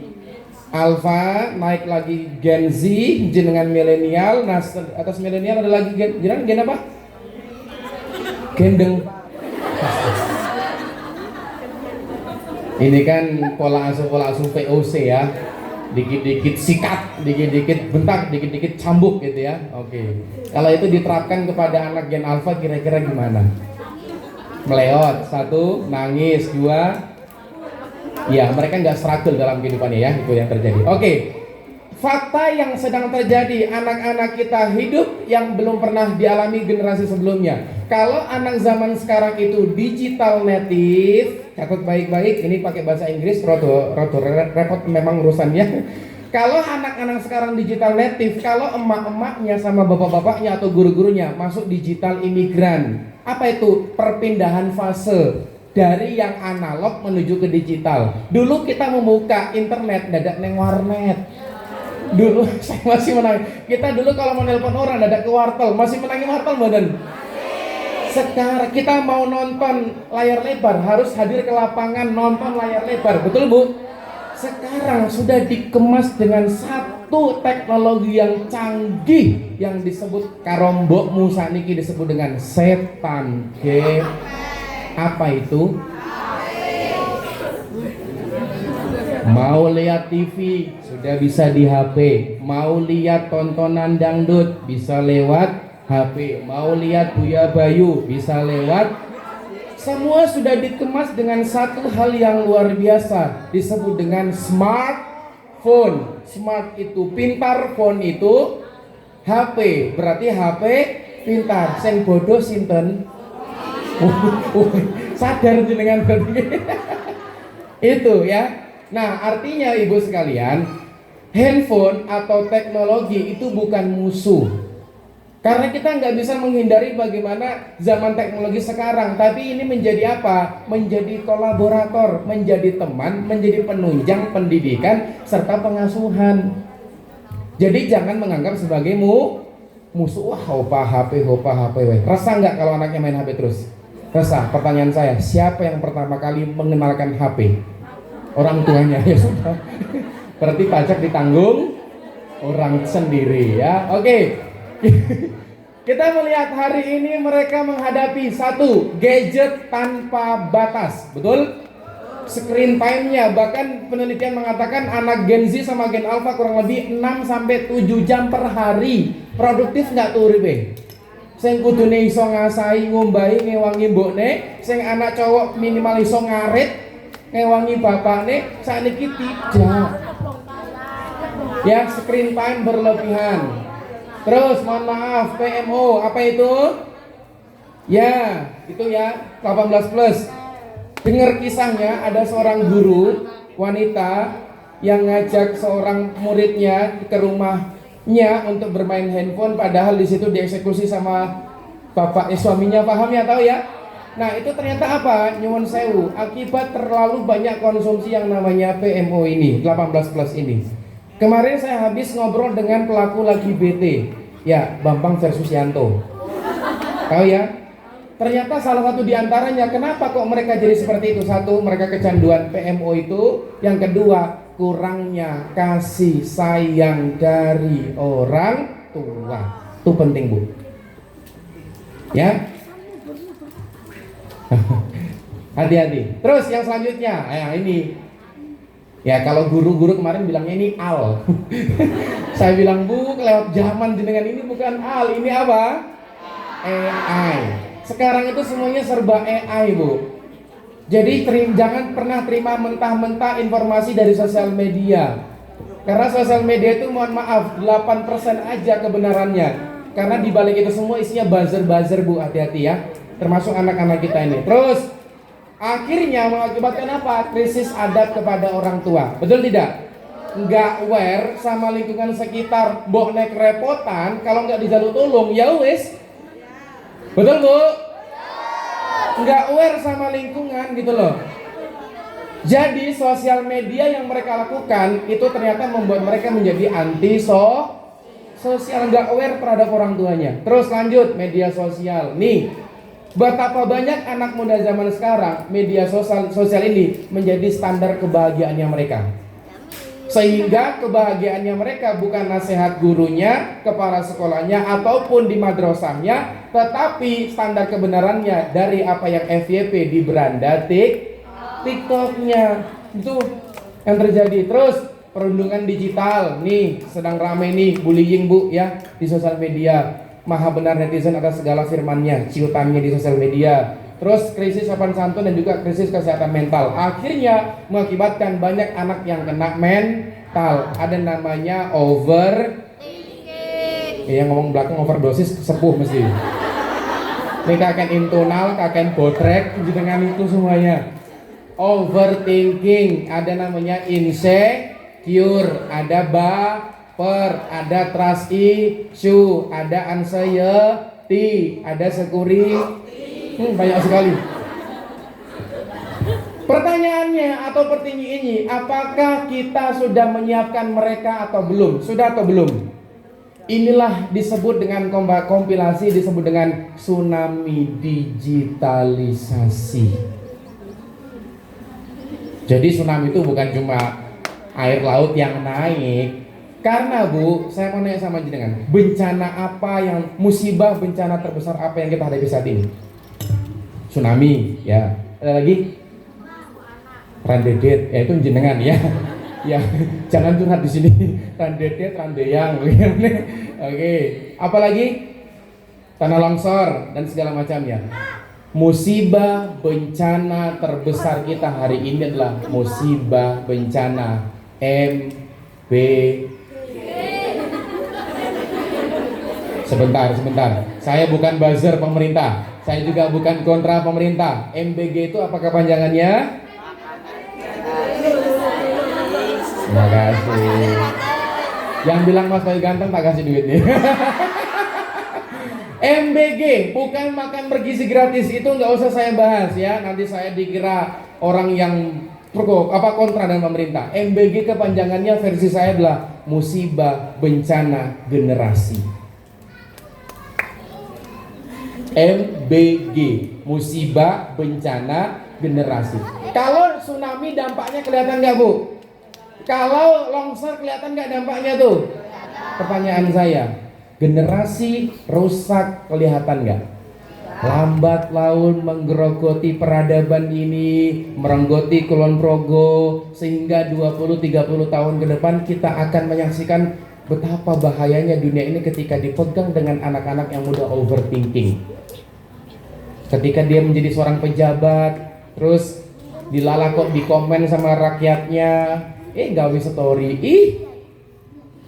[SPEAKER 1] Alpha, naik lagi Gen Z, jenengan milenial, nah atas milenial ada lagi gen apa? Gendeng. Ini kan pola asuh VOC ya, dikit-dikit sikat, dikit-dikit bentak, dikit-dikit cambuk gitu ya. Oke. Kalau itu diterapkan kepada anak Gen Alpha kira-kira gimana? Meleot, 1, nangis, 2. Ya, mereka nggak struggle dalam kehidupannya ya, itu yang terjadi. Oke, fakta yang sedang terjadi, anak-anak kita hidup yang belum pernah dialami generasi sebelumnya. Kalau anak zaman sekarang itu digital native, catat baik-baik, ini pakai bahasa Inggris, roto repot memang urusannya. Kalau anak-anak sekarang digital native, kalau emak-emaknya sama bapak-bapaknya atau guru-gurunya masuk digital imigran, apa itu? Perpindahan fase dari yang analog menuju ke digital. Dulu kita membuka internet dadak neng warnet. Dulu saya masih menang. Kita dulu kalau mau nelpon orang dadak ke wartel, masih menangi wartel badan. Sekarang kita mau nonton layar lebar harus hadir ke lapangan nonton layar lebar. Betul Bu? Sekarang sudah dikemas dengan satu teknologi yang canggih yang disebut karombok musaniki, disebut dengan setan game. Apa itu? Mau lihat TV sudah bisa di HP, mau lihat tontonan dangdut bisa lewat HP, mau lihat Buya Bayu bisa lewat. Semua sudah dikemas dengan satu hal yang luar biasa, disebut dengan smartphone. Smart itu pintar, phone itu HP, berarti HP pintar. Sing bodoh sinten? Sadar jenengan berarti. Itu ya. Nah, artinya ibu sekalian, handphone atau teknologi itu bukan musuh. Karena kita nggak bisa menghindari bagaimana zaman teknologi sekarang. Tapi ini menjadi apa? Menjadi kolaborator, menjadi teman, menjadi penunjang pendidikan serta pengasuhan. Jadi jangan menganggap sebagai musuh. Wah, hopa HP. Resah nggak kalau anaknya main HP terus? Resah. Pertanyaan saya, siapa yang pertama kali mengenalkan HP? Orang tuanya. Ya sudah. Berarti pajak ditanggung orang sendiri ya. Oke. Kita melihat hari ini mereka menghadapi satu, gadget tanpa batas. Betul? Screen time-nya, bahkan penelitian mengatakan anak Gen Z sama Gen Alpha kurang lebih 6-7 jam per hari. Produktif nggak tuh ribe? Sing kudune iso ngasai ngombahi ngewangi mbokne, sing anak cowok minimal iso ngarit ngewangi bapakne, sakniki tidak. Ya, screen time berlebihan. Terus mohon maaf, PMO apa itu? Ya, itu ya 18 plus. Dengar kisahnya, ada seorang guru wanita yang ngajak seorang muridnya ke rumahnya untuk bermain handphone, padahal di situ dieksekusi sama suaminya, paham ya, tahu ya? Nah, itu ternyata apa? Nyuwun sewu, akibat terlalu banyak konsumsi yang namanya PMO ini, 18 plus ini. Kemarin saya habis ngobrol dengan pelaku lagi BT, ya Bambang versus Yanto. Tahu ya? Ternyata salah satu diantaranya, kenapa kok mereka jadi seperti itu? Satu, mereka kecanduan PMO itu. Yang kedua, kurangnya kasih sayang dari orang tua. Itu penting, Bu. Ya. Hati-hati. Terus yang selanjutnya, ini. Ya, kalau guru-guru kemarin bilangnya ini al. Saya bilang, Bu, lewat zaman jenengan ini bukan al, ini apa? AI. Sekarang itu semuanya serba AI, Bu. Jadi jangan pernah terima mentah-mentah informasi dari sosial media. Karena sosial media itu mohon maaf 8% aja kebenarannya. Karena dibalik itu semua isinya buzzer-buzzer, Bu, hati-hati ya. Termasuk anak-anak kita ini. Terus akhirnya mengakibatkan apa? Krisis adab kepada orang tua. Betul tidak? Nggak aware sama lingkungan sekitar, mbok nek repotan, kalau nggak dijaluk tolong, ya wis. Betul, Bu? Nggak aware sama lingkungan gitu loh. Jadi sosial media yang mereka lakukan itu ternyata membuat mereka menjadi anti sosial, nggak aware terhadap orang tuanya. Terus lanjut, media sosial. Nih, betapa banyak anak muda zaman sekarang media sosial ini menjadi standar kebahagiaannya mereka. Sehingga kebahagiaannya mereka bukan nasihat gurunya, kepala sekolahnya, ataupun di madrasahnya, tetapi standar kebenarannya dari apa yang FYP di beranda TikToknya. Itu yang terjadi. Terus perundungan digital, nih sedang ramai nih bullying, Bu, ya di sosial media. Maha benar netizen atas segala firmannya, ciutannya di sosial media. Terus krisis sopan santun dan juga krisis kesehatan mental. Akhirnya mengakibatkan banyak anak yang kena mental. Ada namanya yang ngomong belakang overdosis sepuh mesti. Ini kakek intonal, kakek botrek, dengan itu semuanya. Overthinking, ada namanya insecure, ada ada trust issue, ada anxiety, ada security. Banyak sekali. Pertanyaannya atau pertanyaan ini, apakah kita sudah menyiapkan mereka atau belum? Sudah atau belum? Inilah disebut dengan kompilasi, disebut dengan tsunami digitalisasi. Jadi tsunami itu bukan cuma air laut yang naik. Karena, Bu, saya mau nanya sama jenengan, bencana apa yang, musibah bencana terbesar apa yang kita hadapi saat ini? Tsunami, ya. Ada lagi? Randedet, ya itu jenengan ya. Ya, jangan curhat di sini. Randedet, randeyang. Oke. Apalagi? Tanah longsor dan segala macamnya. Musibah bencana terbesar kita hari ini adalah musibah bencana Sebentar. Saya bukan buzzer pemerintah. Saya juga bukan kontra pemerintah. MBG itu apa kepanjangannya? Terima kasih. Yang bilang Mas Bayu ganteng tak kasih duit nih. MBG bukan makan bergizi gratis, itu nggak usah saya bahas ya. Nanti saya dikira orang yang kontra dengan pemerintah. MBG kepanjangannya versi saya adalah musibah bencana generasi. MBG, musibah bencana generasi. Kalau tsunami dampaknya kelihatan nggak Bu? Kalau longsor kelihatan nggak dampaknya tuh? Pertanyaan saya, generasi rusak kelihatan nggak? Lambat laun menggerogoti peradaban ini, merenggoti Kulon Progo, sehingga 20-30 tahun ke depan kita akan menyaksikan betapa bahayanya dunia ini ketika dipegang dengan anak-anak yang mudah overthinking. Ketika dia menjadi seorang pejabat, terus dilalakok di komen sama rakyatnya, gawe story,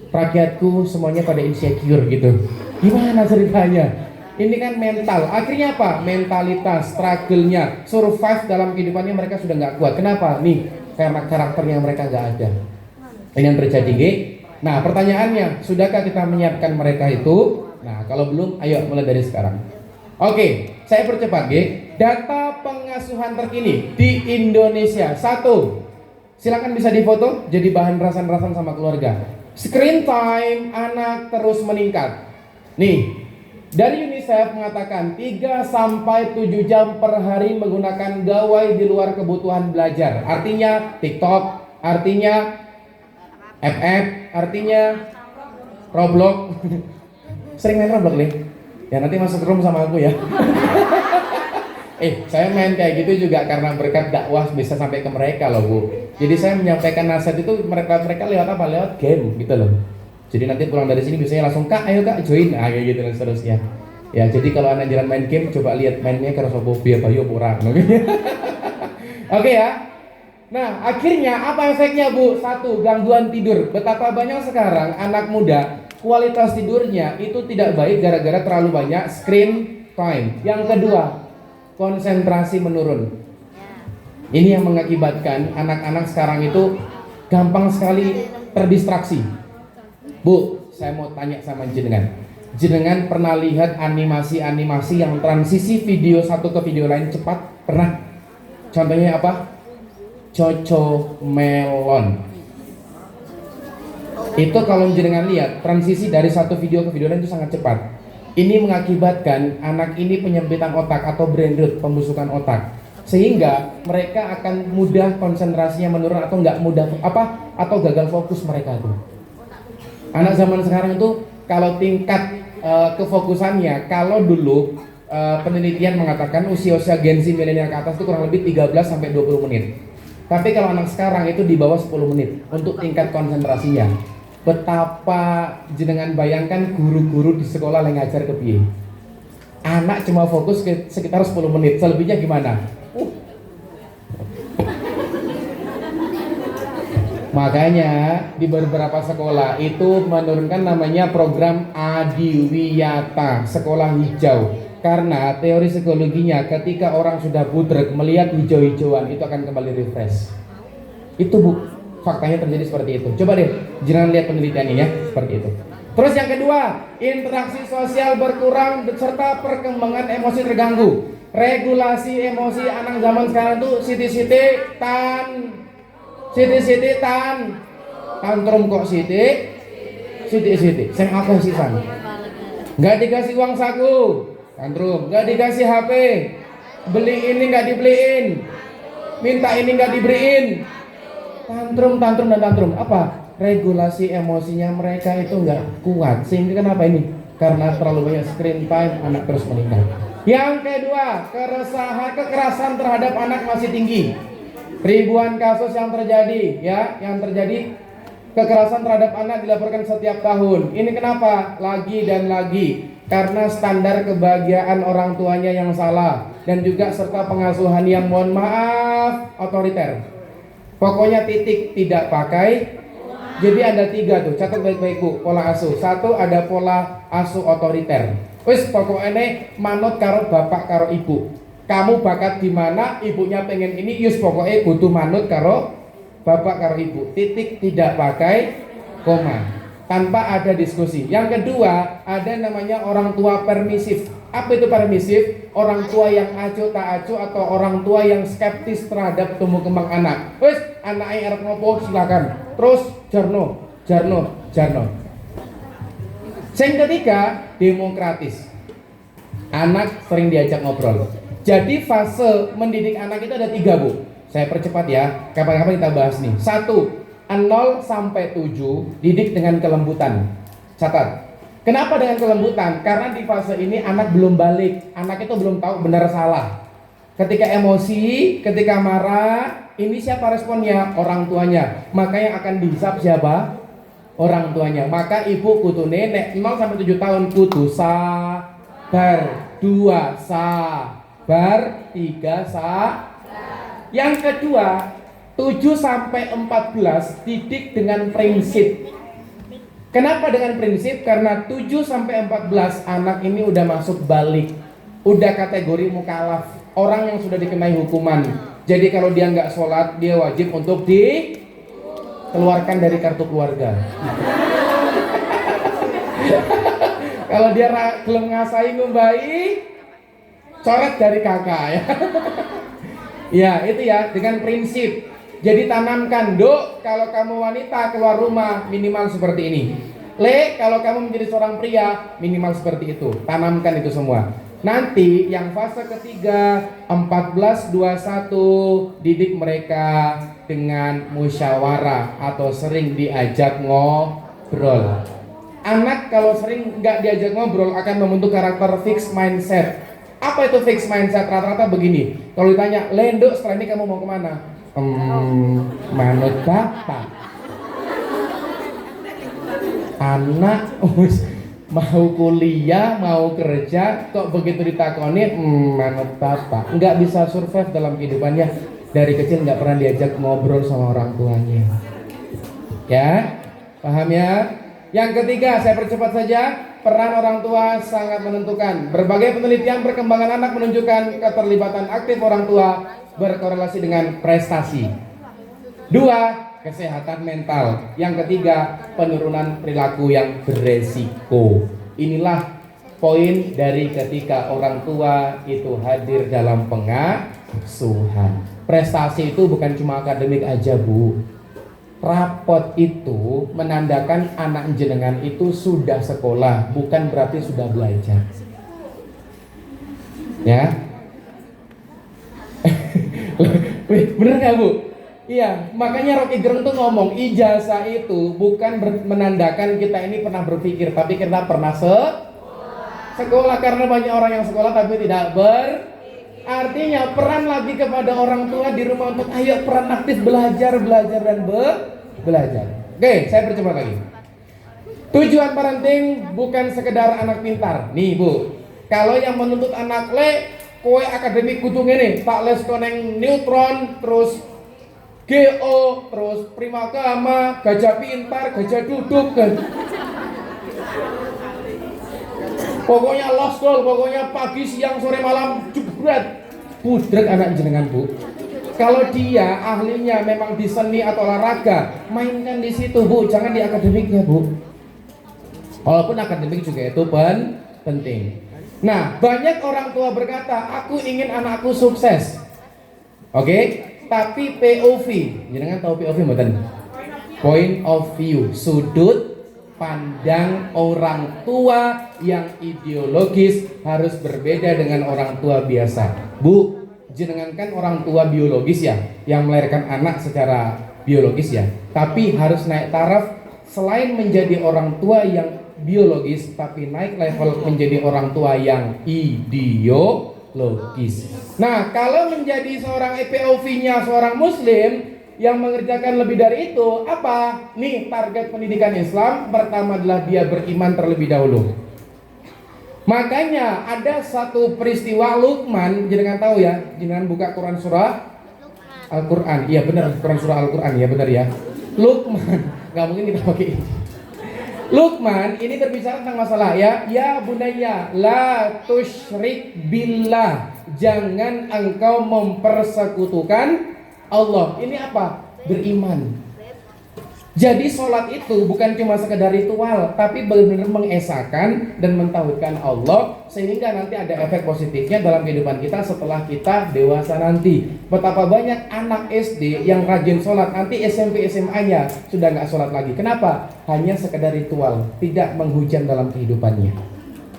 [SPEAKER 1] rakyatku semuanya pada insecure gitu. Gimana ceritanya? Ini kan mental. Akhirnya apa? Mentalitas, struggle-nya, survive dalam kehidupannya mereka sudah nggak kuat. Kenapa? Nih, karena karakternya mereka nggak ada. Ini yang terjadi, G. Nah, pertanyaannya, sudahkah kita menyiapkan mereka itu? Nah, kalau belum, ayo mulai dari sekarang. Oke, saya percepat, G. Data pengasuhan terkini di Indonesia. 1. Silakan bisa difoto jadi bahan rasan-rasan sama keluarga. Screen time anak terus meningkat. Nih, dari UNICEF mengatakan 3-7 jam per hari menggunakan gawai di luar kebutuhan belajar. Artinya TikTok, artinya FF, artinya Roblox. Sering main Roblox nih? Ya nanti masuk room sama aku ya. Saya main kayak gitu juga karena berkat dakwah bisa sampai ke mereka loh Bu. Jadi saya menyampaikan nasihat itu mereka lewat apa? Lewat game gitu loh. Jadi nanti pulang dari sini biasanya langsung Kak, ayo Kak join, kayak gitu dan seterusnya. Ya jadi kalau anak jalan main game coba lihat mainnya karena sobo biar bayu kurang. Oke ya. Nah akhirnya apa efeknya Bu? 1. Gangguan tidur. Betapa banyak sekarang anak muda kualitas tidurnya itu tidak baik gara-gara terlalu banyak screen time. Yang kedua, konsentrasi menurun. Ini yang mengakibatkan anak-anak sekarang itu gampang sekali terdistraksi. Bu, saya mau tanya sama jenengan. Jenengan pernah lihat animasi-animasi yang transisi video satu ke video lain cepat? Pernah? Contohnya apa? Cocomelon. Itu kalau jenengan lihat transisi dari satu video ke video lain itu sangat cepat. Ini mengakibatkan anak ini penyempitan otak atau brain rot, pembusukan otak, sehingga mereka akan mudah konsentrasinya menurun atau nggak mudah atau gagal fokus mereka itu. Anak zaman sekarang itu kalau tingkat kefokusannya, kalau dulu penelitian mengatakan usia-usia Gen Z milenial ke atas itu kurang lebih 13-20 menit. Tapi kalau anak sekarang itu di bawah 10 menit untuk tingkat konsentrasinya. Betapa jenengan bayangkan guru-guru di sekolah yang ngajar ke piye. Anak cuma fokus ke sekitar 10 menit, selebihnya gimana? Makanya di beberapa sekolah itu menurunkan namanya program Adiwiyata, sekolah hijau. Karena teori psikologinya ketika orang sudah budrek melihat hijau-hijauan itu akan kembali refresh. Itu Bu, faktanya terjadi seperti itu. Coba deh jangan lihat penelitian ini ya, seperti itu. Terus yang kedua, interaksi sosial berkurang serta perkembangan emosi terganggu. Regulasi emosi anak zaman sekarang tuh siti-siti tantrum kok siti saya aku sisan nggak dikasih uang saku tantrum, nggak dikasih HP, beli ini nggak dibeliin, minta ini nggak diberiin, tantrum. Apa? Regulasi emosinya mereka itu nggak kuat, sehingga kenapa ini? Karena terlalu banyak screen time, anak terus meninggal. Yang kedua, kekerasan terhadap anak masih tinggi. Ribuan kasus yang terjadi kekerasan terhadap anak dilaporkan setiap tahun. Ini kenapa? Lagi dan lagi karena standar kebahagiaan orang tuanya yang salah dan juga serta pengasuhan yang mohon maaf otoriter. Pokoknya titik, tidak pakai Jadi ada 3 tuh, catat baik-baik Bu, pola asuh. 1 ada pola asuh otoriter. Wis pokoknya manut karo bapak karo ibu. Kamu bakat di mana, ibunya pengen ini, yus pokoknya butuh manut karo bapak karo ibu. Titik, tidak pakai koma. Tanpa ada diskusi. Yang kedua, ada namanya orang tua permisif. Apa itu permisif? Orang tua yang acuh tak acuh atau orang tua yang skeptis terhadap tumbuh kembang anak. Wes, anaknya arep ngopo silakan. Terus jarno. Yang ketiga, demokratis. Anak sering diajak ngobrol. Jadi fase mendidik anak itu ada 3 Bu. Saya percepat ya. Kapan-kapan kita bahas nih. 1. 0 sampai 7 didik dengan kelembutan. Catat. Kenapa dengan kelembutan? Karena di fase ini anak belum balik. Anak itu belum tahu benar salah. Ketika emosi, ketika marah, ini siapa responnya? Orang tuanya. Maka yang akan dihisap siapa? Orang tuanya. Maka ibu kudu nenek 0 sampai 7 tahun kudu sabar, 2 sabar, 3 Yang kedua, 7 sampai 14 didik dengan prinsip. Kenapa dengan prinsip? Karena 7 sampai 14 anak ini udah masuk balik, udah kategori mukalaf, orang yang sudah dikenai hukuman. Jadi kalau dia nggak sholat, dia wajib untuk dikeluarkan dari kartu keluarga. Kalau dia gelem ngasai ngumbai, coret dari kakak ya. Ya itu ya, dengan prinsip. Jadi tanamkan, Dok, kalau kamu wanita keluar rumah minimal seperti ini. Le, kalau kamu menjadi seorang pria minimal seperti itu. Tanamkan itu semua. Nanti yang fase ketiga 14-21 didik mereka dengan musyawarah atau sering diajak ngobrol. Anak kalau sering nggak diajak ngobrol akan membentuk karakter fixed mindset. Apa itu fixed mindset? Rata-rata begini. Kalau ditanya, Lendok setelah ini kamu mau kemana? Manut bapak. Anak mau kuliah, mau kerja, kok begitu ditakoni manut bapak. Nggak bisa survive dalam kehidupannya. Dari kecil nggak pernah diajak ngobrol sama orang tuanya. Ya, paham ya? Yang ketiga, saya percepat saja. Peran orang tua sangat menentukan. Berbagai penelitian perkembangan anak menunjukkan keterlibatan aktif orang tua berkorelasi dengan prestasi. 2. Kesehatan mental. Yang ketiga, penurunan perilaku yang beresiko. Inilah poin dari ketika orang tua itu hadir dalam pengasuhan. Prestasi itu bukan cuma akademik aja, Bu. Rapot itu menandakan anak jenengan itu sudah sekolah, bukan berarti sudah belajar. Ya. Bener gak Bu? Iya, makanya Rocky Gerung tuh ngomong ijazah itu bukan menandakan kita ini pernah berpikir, tapi kita pernah sekolah. Karena banyak orang yang sekolah tapi tidak artinya peran lagi kepada orang tua di rumah untuk ayo peran aktif belajar dan belajar. Oke, saya percepat lagi. Tujuan parenting bukan sekedar anak pintar. Nih Bu, kalau yang menuntut anak kowe akademik kudu ngene, tak les koneng neutron, terus GO, terus prima gama, gajah pintar, gajah duduk kan. Pokoknya lost goal, pokoknya pagi, siang, sore, malam jebret. Budrek anak jenengan Bu. Kalau dia ahlinya memang di seni atau olahraga, mainkan di situ Bu, jangan di akademiknya Bu. Walaupun akademik juga itu penting. Nah, banyak orang tua berkata, aku ingin anakku sukses. Oke, tapi POV, jangan tahu POV mboten? Point of view, sudut pandang orang tua yang ideologis harus berbeda dengan orang tua biasa. Bu, jenengan kan orang tua biologis ya, yang melahirkan anak secara biologis ya. Tapi harus naik taraf, selain menjadi orang tua yang biologis, tapi naik level menjadi orang tua yang ideologis. Nah, kalau menjadi seorang POV-nya seorang muslim yang mengerjakan lebih dari itu, apa? Nih target pendidikan Islam, pertama adalah dia beriman terlebih dahulu. Makanya ada satu peristiwa Luqman, jangan tahu ya, jangan buka Quran surah Al-Quran. Iya benar, Quran surah Al-Quran ya benar ya. Luqman, nggak mungkin kita pakai ini. Luqman ini berbicara tentang masalah ya bunayya la tusyrik billah, jangan engkau mempersekutukan Allah. Ini apa? Beriman. Jadi sholat itu bukan cuma sekedar ritual, tapi benar-benar mengesahkan dan mentauhidkan Allah, sehingga nanti ada efek positifnya dalam kehidupan kita setelah kita dewasa nanti. Betapa banyak anak SD yang rajin sholat, nanti SMP SMA-nya sudah nggak sholat lagi. Kenapa? Hanya sekedar ritual, tidak menghujam dalam kehidupannya.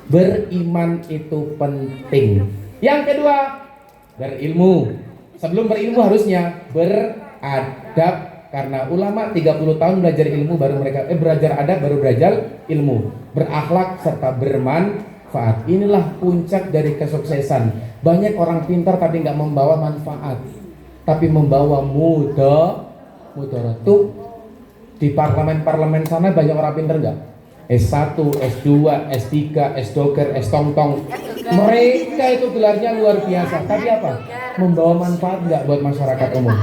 [SPEAKER 1] Beriman itu penting. Yang kedua, berilmu. Sebelum berilmu harusnya beradab. Karena ulama 30 tahun belajar ilmu baru mereka belajar adab baru belajar ilmu, berakhlak serta bermanfaat. Inilah puncak dari kesuksesan. Banyak orang pintar tapi nggak membawa manfaat, tapi membawa mudarat. Tuh di parlemen sana banyak orang pintar nggak? S1, S2, S3, S-Doker, S-Tongtong. Mereka itu gelarnya luar biasa. Tapi apa? Membawa manfaat nggak buat masyarakat umum?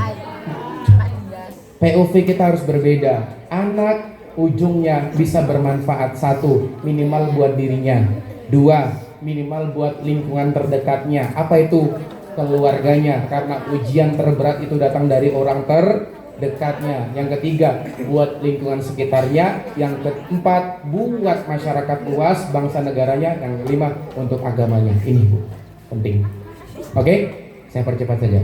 [SPEAKER 1] POV kita harus berbeda. Anak ujungnya bisa bermanfaat. 1, minimal buat dirinya. 2, minimal buat lingkungan terdekatnya. Apa itu? Keluarganya. Karena ujian terberat itu datang dari orang terdekatnya. Yang ketiga, buat lingkungan sekitarnya. Yang keempat, buat masyarakat luas, bangsa negaranya. Yang kelima, untuk agamanya. Ini Bu, penting. Oke, saya percepat saja.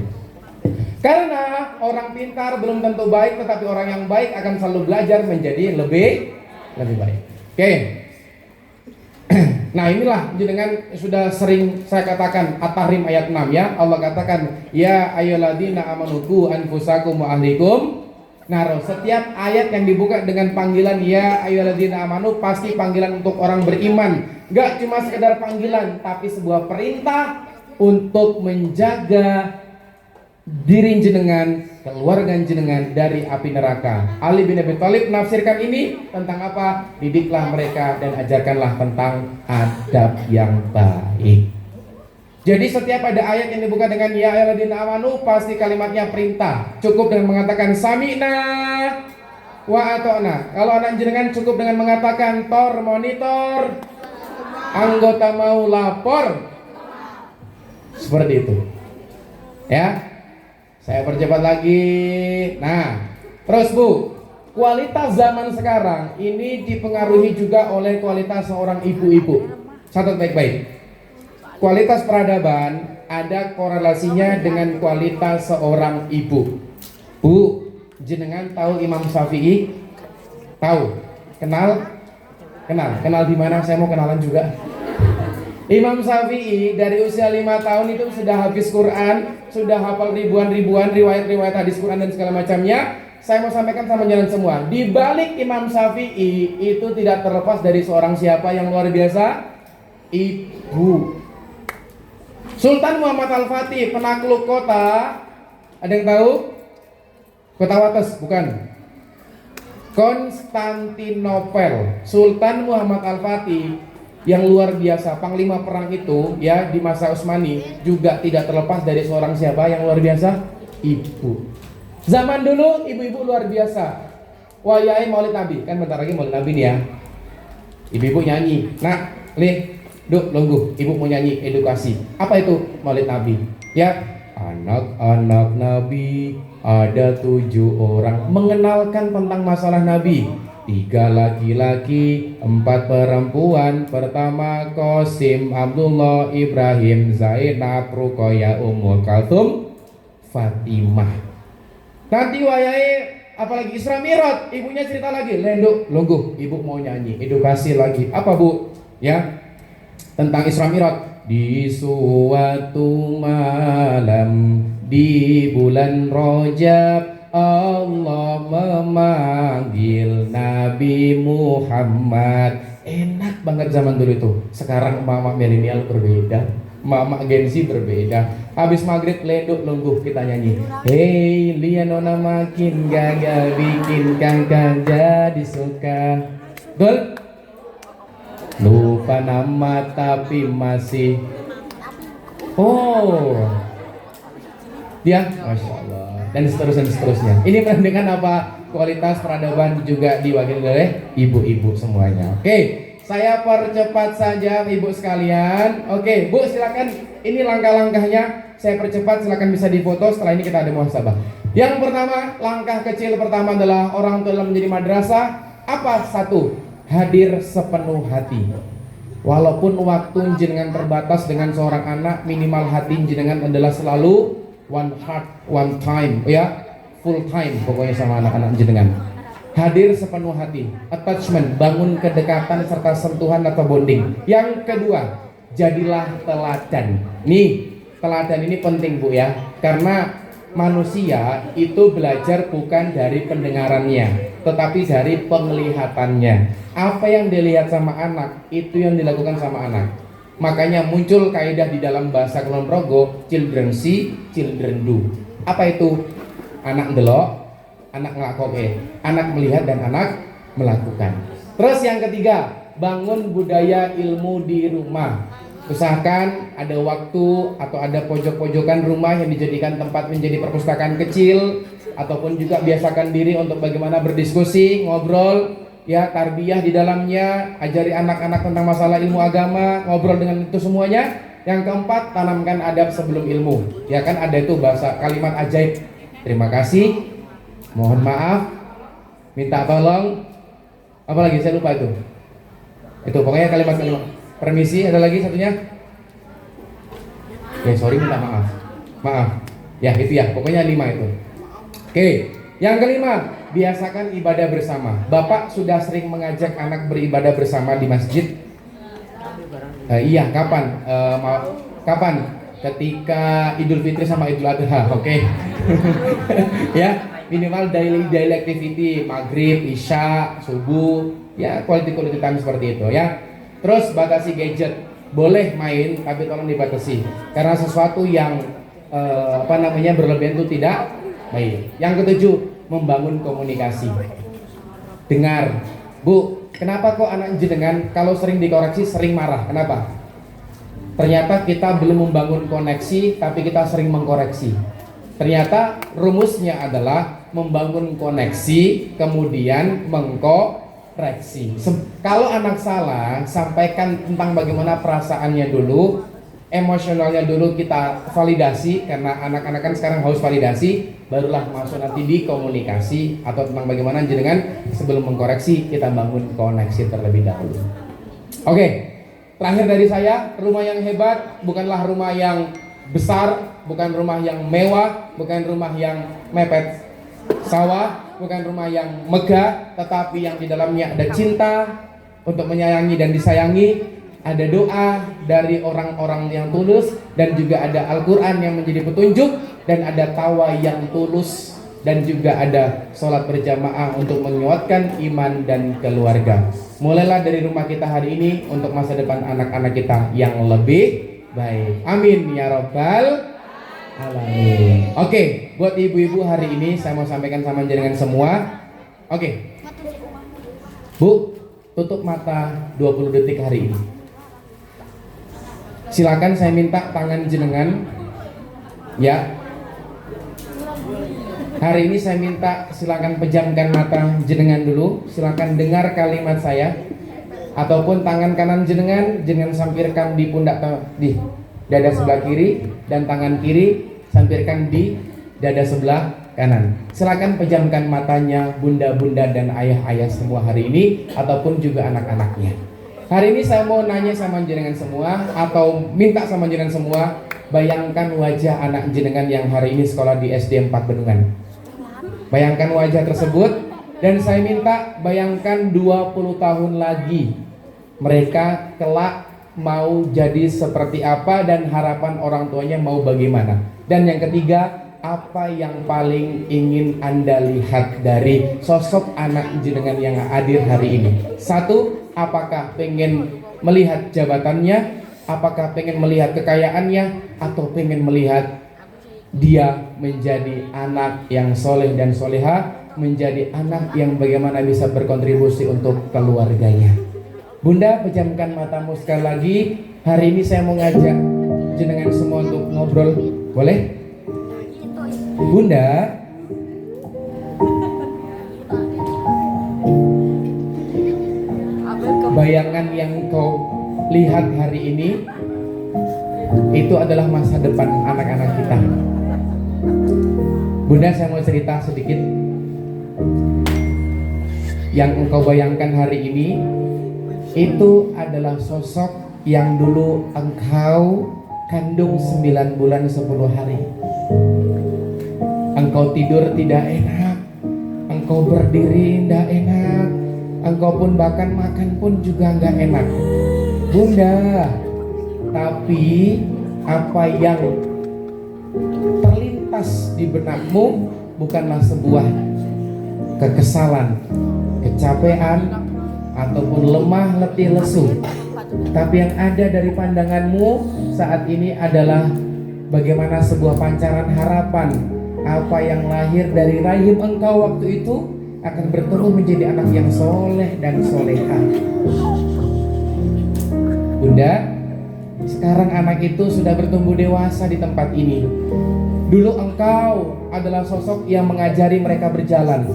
[SPEAKER 1] Karena orang pintar belum tentu baik, tetapi orang yang baik akan selalu belajar menjadi lebih baik. Oke. Nah, inilah dengan sudah sering saya katakan At-Tahrim ayat 6 ya. Allah katakan, "Ya ayyuhalladzina amanu qu anfusakum wa ahlikum." Nah, setiap ayat yang dibuka dengan panggilan ya ayyuhalladzina amanu pasti panggilan untuk orang beriman. Enggak cuma sekedar panggilan, tapi sebuah perintah untuk menjaga diri jenengan, keluarga jenengan dari api neraka. Ali bin Abi Thalib menafsirkan ini tentang apa? Didiklah mereka dan ajarkanlah tentang adab yang baik. Jadi setiap ada ayat yang dibuka dengan ya ayyuhalladzina amanu pasti kalimatnya perintah. Cukup dengan mengatakan sami'na wa ata'na. Kalau anak jenengan cukup dengan mengatakan tor monitor, anggota mau lapor. Seperti itu. Ya. Saya percepat lagi. Nah, terus Bu, kualitas zaman sekarang ini dipengaruhi juga oleh kualitas seorang ibu-ibu. Catat baik-baik. Kualitas peradaban ada korelasinya dengan kualitas seorang ibu. Bu, jenengan tahu Imam Syafi'i? Tahu? Kenal? Kenal di mana? Saya mau kenalan juga. Imam Syafi'i dari usia 5 tahun itu sudah hafiz Quran, sudah hafal ribuan riwayat hadis Quran dan segala macamnya. Saya mau sampaikan sama jalan semua. Di balik Imam Syafi'i itu tidak terlepas dari seorang siapa yang luar biasa? Ibu. Sultan Muhammad Al-Fatih, penakluk kota. Ada yang tahu? Kota Wates, bukan? Konstantinopel. Sultan Muhammad Al-Fatih yang luar biasa, panglima perang itu ya di masa Utsmani juga tidak terlepas dari seorang siapa yang luar biasa? Ibu. Zaman dulu ibu-ibu luar biasa. Wayai Maulid Nabi, kan bentar lagi Maulid Nabi nih ya. Ibu-ibu nyanyi. Nah, Duk, lungguh, ibu mau nyanyi edukasi. Apa itu Maulid Nabi? Ya, anak-anak Nabi ada 7 orang, mengenalkan tentang masalah Nabi. 3 laki-laki, 4 perempuan. Pertama Qasim, Abdullah, Ibrahim, Zainab, Ruqayyah, Ummu Kalthum, Fatimah. Nanti wayai apalagi Isra Mi'raj, ibunya cerita lagi. Lenduk, lungguh, ibu mau nyanyi, edukasi lagi. Apa Bu? Ya, tentang Isra Mi'raj. Di suatu malam di bulan Rajab, Allah memanggil Nabi Muhammad. Enak banget zaman dulu itu. Sekarang mama milenial berbeda, mama Gen Z berbeda. Habis maghrib leduk lungguh kita nyanyi. Hey lianona makin gagal bikin kagak jadi suka. Betul? Lupa nama tapi masih. Oh dia, Masya Allah. Dan seterusnya. Ini dengan apa? kualitas peradaban juga diwakili oleh ibu-ibu semuanya. Oke, saya percepat saja ibu sekalian. Oke, Bu silakan, ini langkah-langkahnya saya percepat, silakan bisa difoto. Setelah ini kita ada muhasabah. Yang pertama, langkah kecil pertama adalah orang tua dalam menjadi madrasah. Apa? Satu, hadir sepenuh hati. Walaupun waktu jenengan terbatas dengan seorang anak, minimal hati jenengan adalah selalu one heart, one time, ya, full time pokoknya sama anak-anak jenengan. Hadir sepenuh hati, attachment, bangun kedekatan serta sentuhan atau bonding. Yang kedua, jadilah teladan. Nih, teladan ini penting Bu ya, karena manusia itu belajar bukan dari pendengarannya, tetapi dari penglihatannya. Apa yang dilihat sama anak, itu yang dilakukan sama anak. Makanya muncul kaidah di dalam bahasa Kulon Progo, children see, children do. Apa itu? Anak ndelok, anak ngelakoke, anak melihat dan anak melakukan. Terus yang ketiga, bangun budaya ilmu di rumah. Usahakan ada waktu atau ada pojok-pojokan rumah yang dijadikan tempat menjadi perpustakaan kecil, ataupun juga biasakan diri untuk bagaimana berdiskusi, ngobrol, ya, tarbiyah di dalamnya, ajari anak-anak tentang masalah ilmu agama, ngobrol dengan itu semuanya. Yang keempat, tanamkan adab sebelum ilmu. Ya kan ada itu bahasa kalimat ajaib. Terima kasih, mohon maaf, minta tolong, apa lagi saya lupa itu. Itu pokoknya kalimat-kalimat. Permisi, ada lagi satunya? Ya sorry, minta maaf. Maaf. Ya itu ya, pokoknya 5 itu. Oke, yang kelima, biasakan ibadah bersama. Bapak sudah sering mengajak anak beribadah bersama di masjid? Iya, kapan? Kapan? Ketika Idul Fitri sama Idul Adha, oke? Ya, minimal daily activity, maghrib, isya, subuh, ya quality time seperti itu ya. Terus batasi gadget, boleh main tapi tolong dibatasi, karena sesuatu yang berlebihan itu tidak baik. Yang ketujuh, membangun komunikasi. Dengar, Bu, kenapa kok anak jenengan kalau sering dikoreksi sering marah? Kenapa? Ternyata kita belum membangun koneksi, tapi kita sering mengkoreksi. Ternyata rumusnya adalah membangun koneksi, kemudian mengkoreksi. Kalau anak salah, sampaikan tentang bagaimana perasaannya dulu, emosionalnya dulu kita validasi, karena anak-anak kan sekarang harus validasi, barulah masuk nanti di komunikasi atau tentang bagaimana jenengan sebelum mengkoreksi kita bangun koneksi terlebih dahulu. Oke, terakhir dari saya, rumah yang hebat bukanlah rumah yang besar, bukan rumah yang mewah, bukan rumah yang mepet sawah, bukan rumah yang megah, tetapi yang di dalamnya ada cinta untuk menyayangi dan disayangi, ada doa dari orang-orang yang tulus, dan juga ada Al-Quran yang menjadi petunjuk, dan ada tawa yang tulus, dan juga ada sholat berjamaah untuk menguatkan iman dan keluarga. Mulailah dari rumah kita hari ini untuk masa depan anak-anak kita yang lebih baik. Amin ya rabbal alamin. Oke, buat ibu-ibu hari ini saya mau sampaikan sama jenengan semua. Oke, Bu, tutup mata 20 detik hari ini. Silakan saya minta tangan jenengan, ya. Hari ini saya minta silakan pejamkan mata jenengan dulu. Silakan dengar kalimat saya. Ataupun tangan kanan jenengan sampirkan di pundak, di dada sebelah kiri, dan tangan kiri sampirkan di dada sebelah kanan. Silakan pejamkan matanya bunda-bunda dan ayah-ayah semua hari ini, ataupun juga anak-anaknya. Hari ini saya mau nanya sama jenengan semua, atau minta sama jenengan semua, bayangkan wajah anak jenengan yang hari ini sekolah di SD 4 Bendungan. Bayangkan wajah tersebut, dan saya minta bayangkan 20 tahun lagi mereka kelak mau jadi seperti apa, dan harapan orang tuanya mau bagaimana. Dan yang ketiga, apa yang paling ingin Anda lihat dari sosok anak jenengan yang hadir hari ini? Satu, apakah pengen melihat jabatannya, apakah pengen melihat kekayaannya, atau pengen melihat dia menjadi anak yang soleh dan soleha, menjadi anak yang bagaimana bisa berkontribusi untuk keluarganya. Bunda, pejamkan matamu sekali lagi. Hari ini saya mau ngajak jenengan semua untuk ngobrol, boleh? Bunda, bayangan yang kau lihat hari ini itu adalah masa depan anak-anak kita. Bunda, saya mau cerita sedikit. Yang engkau bayangkan hari ini itu adalah sosok yang dulu engkau kandung 9 bulan 10 hari. Engkau tidur tidak enak, engkau berdiri tidak enak, engkau pun bahkan makan pun juga nggak enak, Bunda. Tapi apa yang terlintas di benakmu bukanlah sebuah kekesalan, kecapean, ataupun lemah, letih, lesu. Tapi yang ada dari pandanganmu saat ini adalah bagaimana sebuah pancaran harapan. Apa yang lahir dari rahim engkau waktu itu akan bertumbuh menjadi anak yang soleh dan soleha. Bunda, sekarang anak itu sudah bertumbuh dewasa di tempat ini. Dulu engkau adalah sosok yang mengajari mereka berjalan.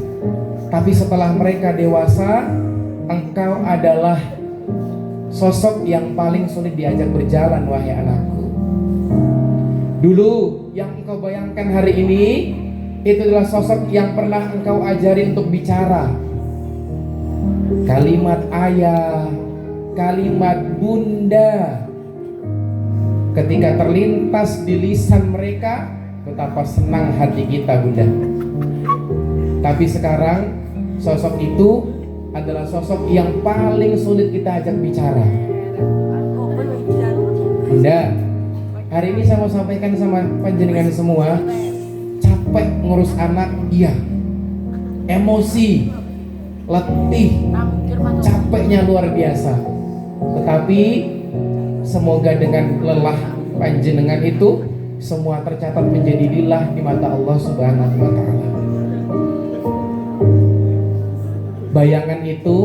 [SPEAKER 1] Tapi setelah mereka dewasa, engkau adalah sosok yang paling sulit diajak berjalan, wahai anakku. Dulu yang engkau bayangkan hari ini itu adalah sosok yang pernah engkau ajari untuk bicara. Kalimat ayah, kalimat bunda, ketika terlintas di lisan mereka, betapa senang hati kita, Bunda. Tapi sekarang sosok itu adalah sosok yang paling sulit kita ajak bicara. Bunda, hari ini saya mau sampaikan sama panjenengan semua, capek ngurus anak, iya. Emosi, letih, capeknya luar biasa. Tetapi semoga dengan lelah panjenengan itu semua tercatat menjadi lillah di mata Allah Subhanahu wa Ta'ala. Bayangan itu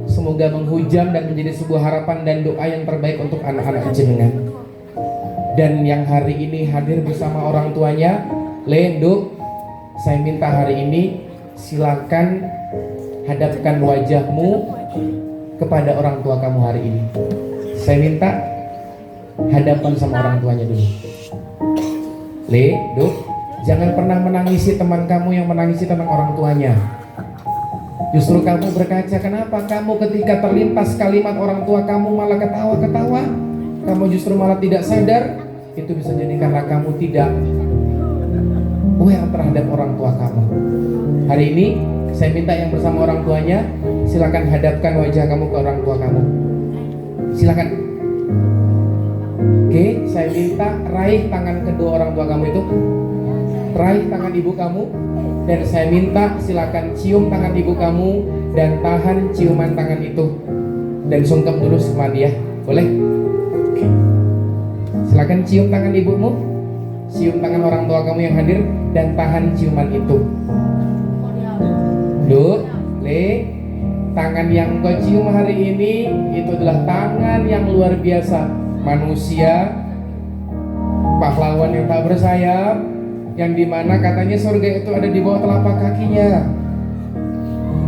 [SPEAKER 1] semoga menghujam dan menjadi sebuah harapan dan doa yang terbaik untuk anak-anak jenengan. Dan yang hari ini hadir bersama orang tuanya, Lenduk, saya minta hari ini silakan hadapkan wajahmu kepada orang tua kamu hari ini. Saya minta hadapan sama orang tuanya dulu. Lenduk, jangan pernah menangisi teman kamu yang menangisi tentang orang tuanya. Justru kamu berkaca, kenapa kamu ketika terlintas kalimat orang tua kamu malah ketawa-ketawa? Kamu justru malah tidak sadar. Itu bisa jadi karena kamu tidak aware terhadap orang tua kamu. Hari ini saya minta yang bersama orang tuanya, silakan hadapkan wajah kamu ke orang tua kamu. Silakan. Oke, saya minta raih tangan kedua orang tua kamu itu. Raih tangan ibu kamu. Dan saya minta silakan cium tangan ibu kamu dan tahan ciuman tangan itu dan sungkem dulu sama dia, boleh? Oke. Silakan cium tangan ibumu, cium tangan orang tua kamu yang hadir dan tahan ciuman itu. Le, tangan yang kau cium hari ini itu adalah tangan yang luar biasa, manusia pahlawan yang tak bersayap, yang dimana katanya surga itu ada di bawah telapak kakinya.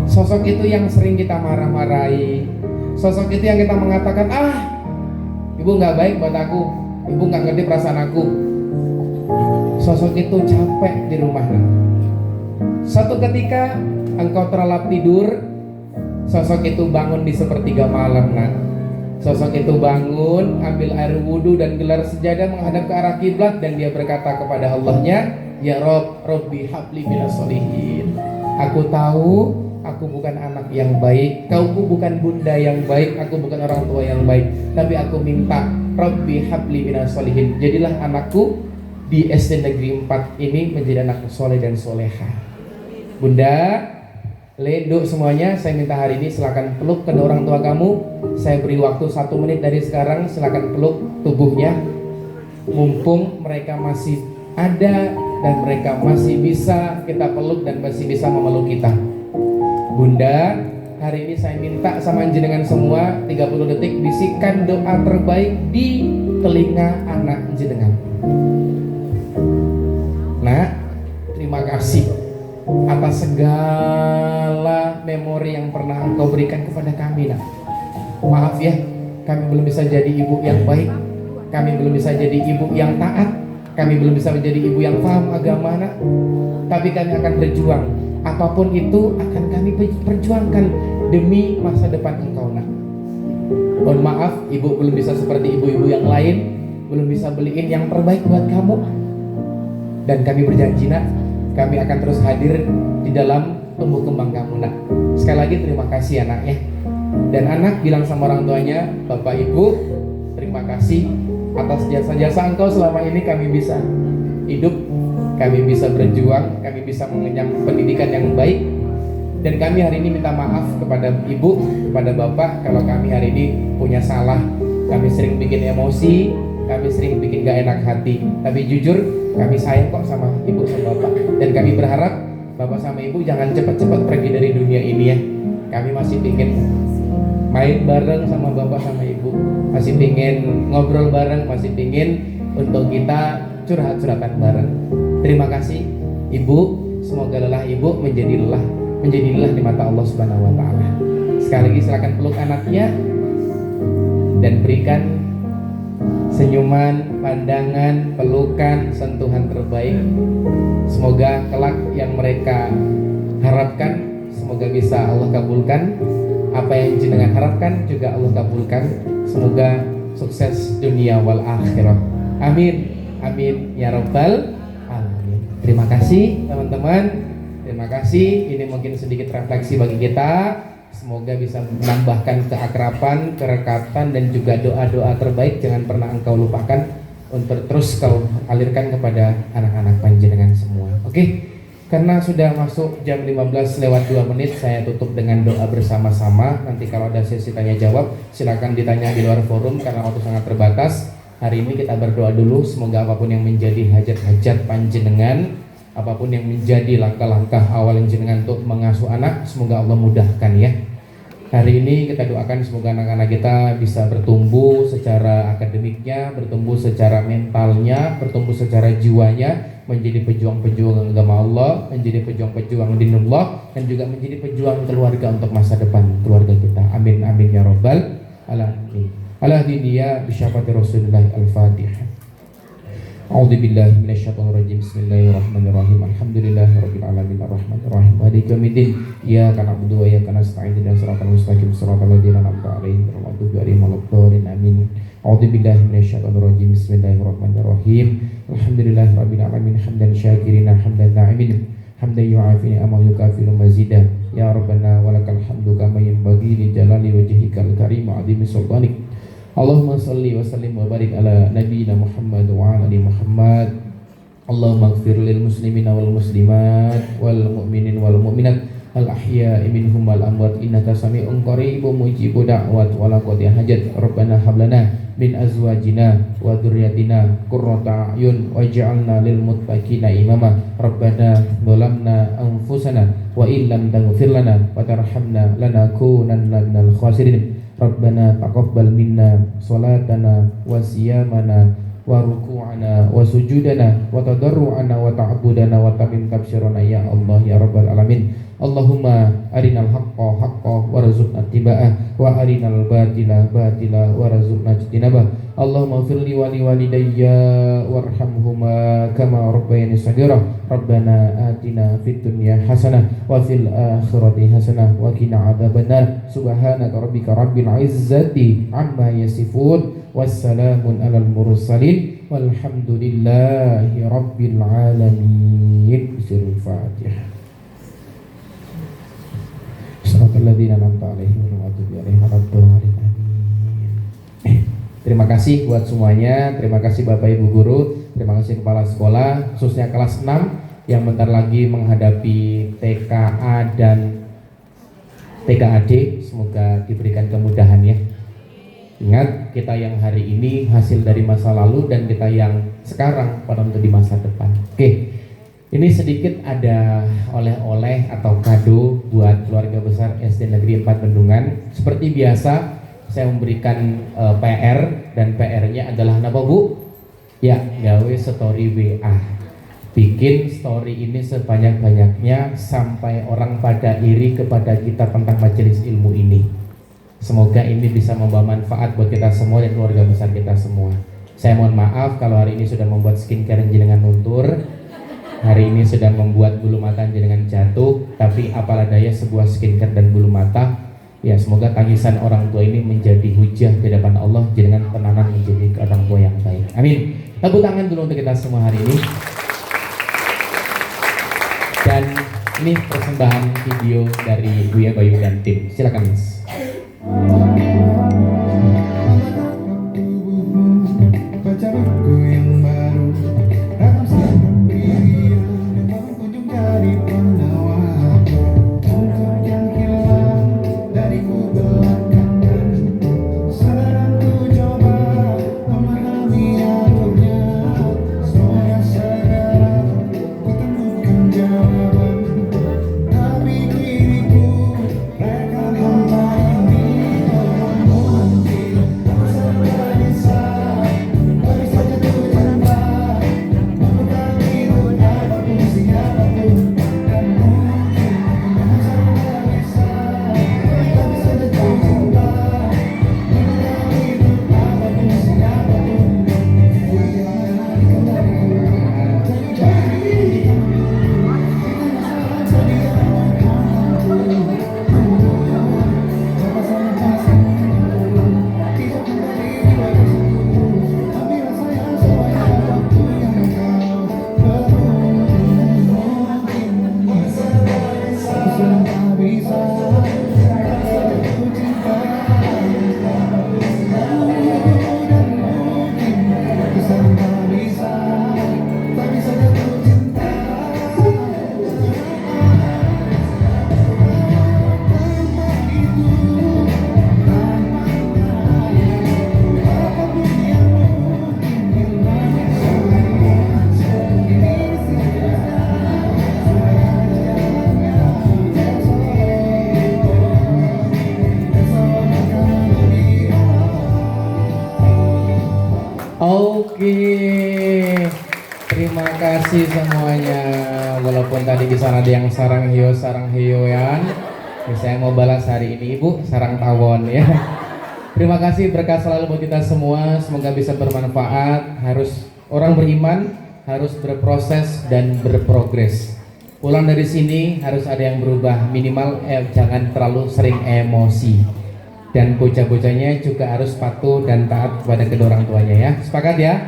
[SPEAKER 1] Sosok itu yang sering kita marah-marahi. Sosok itu yang kita mengatakan, ibu gak baik buat aku, ibu gak ngerti perasaan aku. Sosok itu capek di rumah. Suatu ketika engkau terlelap tidur, sosok itu bangun di sepertiga malam. Sosok itu bangun, ambil air wudhu dan gelar sejadah menghadap ke arah kiblat, dan dia berkata kepada Allahnya, Ya Rob, Robbi habli minas solihin. Aku tahu aku bukan anak yang baik, kau bukan bunda yang baik, aku bukan orang tua yang baik, tapi aku minta Robbi habli minas solihin. Jadilah anakku di SD Negeri 4 ini menjadi anak soleh dan soleha. Bunda, Lenduk semuanya, saya minta hari ini silakan peluk kedua orang tua kamu. Saya beri waktu 1 menit dari sekarang, silakan peluk tubuhnya. Mumpung mereka masih ada dan mereka masih bisa kita peluk dan masih bisa memeluk kita. Bunda, hari ini saya minta sama jenengan semua 30 detik bisikan doa terbaik di telinga anak jenengan. Nah, terima kasih atas segala memori yang pernah engkau berikan kepada kami, Maaf ya, kami belum bisa jadi ibu yang baik, kami belum bisa jadi ibu yang taat, kami belum bisa menjadi ibu yang paham agama nak. Tapi kami akan berjuang. Apapun itu akan kami perjuangkan demi masa depan engkau nak. Mohon maaf, ibu belum bisa seperti ibu-ibu yang lain, belum bisa beliin yang terbaik buat kamu. Dan kami berjanji nak, kami akan terus hadir di dalam tumbuh kembang kamu nak. Sekali lagi terima kasih anak ya. Dan anak bilang sama orang tuanya, Bapak Ibu, terima kasih atas jasa-jasa engkau selama ini. Kami bisa hidup, kami bisa berjuang, kami bisa mengenyam pendidikan yang baik. Dan kami hari ini minta maaf kepada ibu, kepada bapak kalau kami hari ini punya salah. Kami sering bikin emosi, kami sering bikin gak enak hati. Tapi jujur, kami sayang kok sama ibu sama bapak. Dan kami berharap bapak sama ibu jangan cepat-cepat pergi dari dunia ini ya. Kami masih ingin main bareng sama bapak sama ibu, masih ingin ngobrol bareng, masih ingin untuk kita curhat-curhatan bareng. Terima kasih ibu, semoga lelah ibu menjadi lelah di mata Allah Subhanahu wa taala. Sekali lagi silakan peluk anaknya dan berikan senyuman, pandangan, pelukan, sentuhan terbaik. Semoga kelak yang mereka harapkan semoga bisa Allah kabulkan. Apa yang jenengan harapkan juga Allah kabulkan. Semoga sukses dunia wal akhirah. Amin. Amin ya rabbal alamin. Terima kasih teman-teman. Terima kasih. Ini mungkin sedikit refleksi bagi kita. Semoga bisa menambahkan keakraban, kerekatan dan juga doa-doa terbaik. Jangan pernah engkau lupakan untuk terus kau alirkan kepada anak-anak panjenengan semua. Oke. Karena sudah masuk jam 15:02, saya tutup dengan doa bersama-sama. Nanti kalau ada sesi tanya jawab, silakan ditanya di luar forum karena waktu sangat terbatas. Hari ini kita berdoa dulu, semoga apapun yang menjadi hajat-hajat panjenengan, apapun yang menjadi langkah-langkah awal jenengan untuk mengasuh anak, semoga Allah mudahkan ya. Hari ini kita doakan semoga anak-anak kita bisa bertumbuh secara akademiknya, bertumbuh secara mentalnya, bertumbuh secara jiwanya, menjadi pejuang-pejuang agama Allah, menjadi pejuang-pejuang dinullah, dan juga menjadi pejuang keluarga untuk masa depan keluarga kita. Amin amin ya rabbal alamin. Ala diniyya bisyafati Rasulullah al-Fatihah. A'udzu billahi minasyaitonir rajim. Bismillahirrahmanirrahim. Alhamdulillahirabbil alamin arrahmanir rahim maliki yaumiddin. Iyyaka na'budu wa iyyaka nasta'in ihdinas siratal mustaqim siratal ladzina an'amta 'alaihim ghairil maghdubi 'alaihim waladdallin. Amin. A'udzu billahi minasyaitonir rajim. Bismillahirrahmanirrahim. Alhamdulillahirabbil alamin hamdan syakirina hamdan na'imin hamdan yu'afini amma yukafiru mazida. Ya rabbana walakal hamdu kama yanbaghi li jalali wajhikal karim 'azimi sultanik. Allahumma salli wa sallim wa barik ala nabiyyina Muhammad wa ala ali Muhammad. Allahumma ighfir lil muslimina wal muslimat wal mu'minin wal mu'minat al ahya'i minhum wal amwat innaka sami'un qaribun mujibud da'wat wa la qadhiya hajat. Rabbana hab lana min azwajina wa dzurriyyatina qurrata a'yun waj'alna lil muttaqina imama. Rabbana zalamna anfusana wa illam taghfir lana wa tarhamna lanakunanna minal khasirin. Rabbana taqabbal minna salatana wa siyamana wa ruku'ana wa sujudana wa tadarru'ana wa ta'budana wa tamim tabsyirana ya Allah ya rabbal alamin. Allahumma arinal haqqa haqqa warzuqna ittiba'ah wa arinal batila batila warzuqna ijtinabah. Allahumma firli wa liwalidayya warhamhuma kama rabbayani shaghira. Rabbana atina fid dunya hasanah wa fil akhirati hasanah wa qina adzabannar. Subhanaka rabbika rabbil izzati amma yasifun wassalamun alal mursalin walhamdulillahi rabbil alamin. Bismillahirrahmanirrahim. Fatihah. Terima kasih buat semuanya. Terima kasih Bapak Ibu Guru. Terima kasih Kepala Sekolah, khususnya kelas 6 yang bentar lagi menghadapi TKA dan TKAD. Semoga diberikan kemudahan ya. Ingat, kita yang hari ini hasil dari masa lalu dan kita yang sekarang pada untuk di masa depan. Oke. Ini sedikit ada oleh-oleh atau kado buat keluarga besar SD Negeri 4 Bendungan. Seperti biasa, saya memberikan PR dan PR-nya adalah apa Bu? Ya, gawe story WA. Bikin story ini sebanyak-banyaknya sampai orang pada iri kepada kita tentang majelis ilmu ini. Semoga ini bisa membawa manfaat buat kita semua dan keluarga besar kita semua. Saya mohon maaf kalau hari ini sudah membuat skincare jenengan luntur, hari ini sudah membuat bulu mata jenengan jatuh, tapi apalah daya sebuah skincare dan bulu mata. Ya, semoga tangisan orang tua ini menjadi hujah di depan Allah, jenengan tenanan menjadi orang tua yang baik. Amin. Tepuk tangan dulu untuk kita semua hari ini. Dan ini persembahan video dari Buya Bayu dan tim. Silakan, Mas.
[SPEAKER 2] Baca buku yang baru, ragam siaran pilihan yang baru kunjung dari penawar. Untuk yang hilang dariku belakangan, sekarang ku coba memahami alurnya. Semoga segera ku temukan jawaban. Tapi diriku reka hampa ini mungkin aku serba bisa.
[SPEAKER 1] Oke, terima kasih semuanya. Walaupun tadi di sana ada yang sarang hioan, saya mau balas hari ini Ibu sarang tawon ya. Terima kasih, berkah selalu buat kita semua. Semoga bisa bermanfaat. Harus orang beriman harus berproses dan berprogres. Pulang dari sini harus ada yang berubah, minimal jangan terlalu sering emosi. Dan bocah-bocahnya juga harus patuh dan taat kepada kedua orang tuanya ya. Sepakat ya?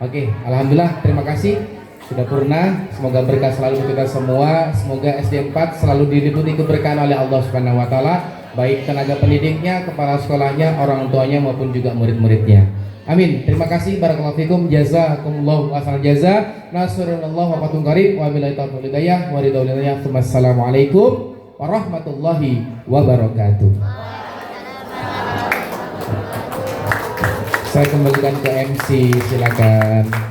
[SPEAKER 1] Oke, alhamdulillah, terima kasih sudah purna. Semoga berkah selalu untuk kita semua. Semoga SD 4 selalu diliputi keberkahan oleh Allah Subhanahu wa taala, baik tenaga pendidiknya, kepala sekolahnya, orang tuanya maupun juga murid-muridnya. Amin. Terima kasih, barakallahu fikum, jazakumullahu khairal jaza. Nasrullah wa fatun qarib wa billahi taufiq wal hidayah wa ridha wal hidayah. Assalamualaikum warahmatullahi wabarakatuh. Saya kembalikan ke MC, silakan.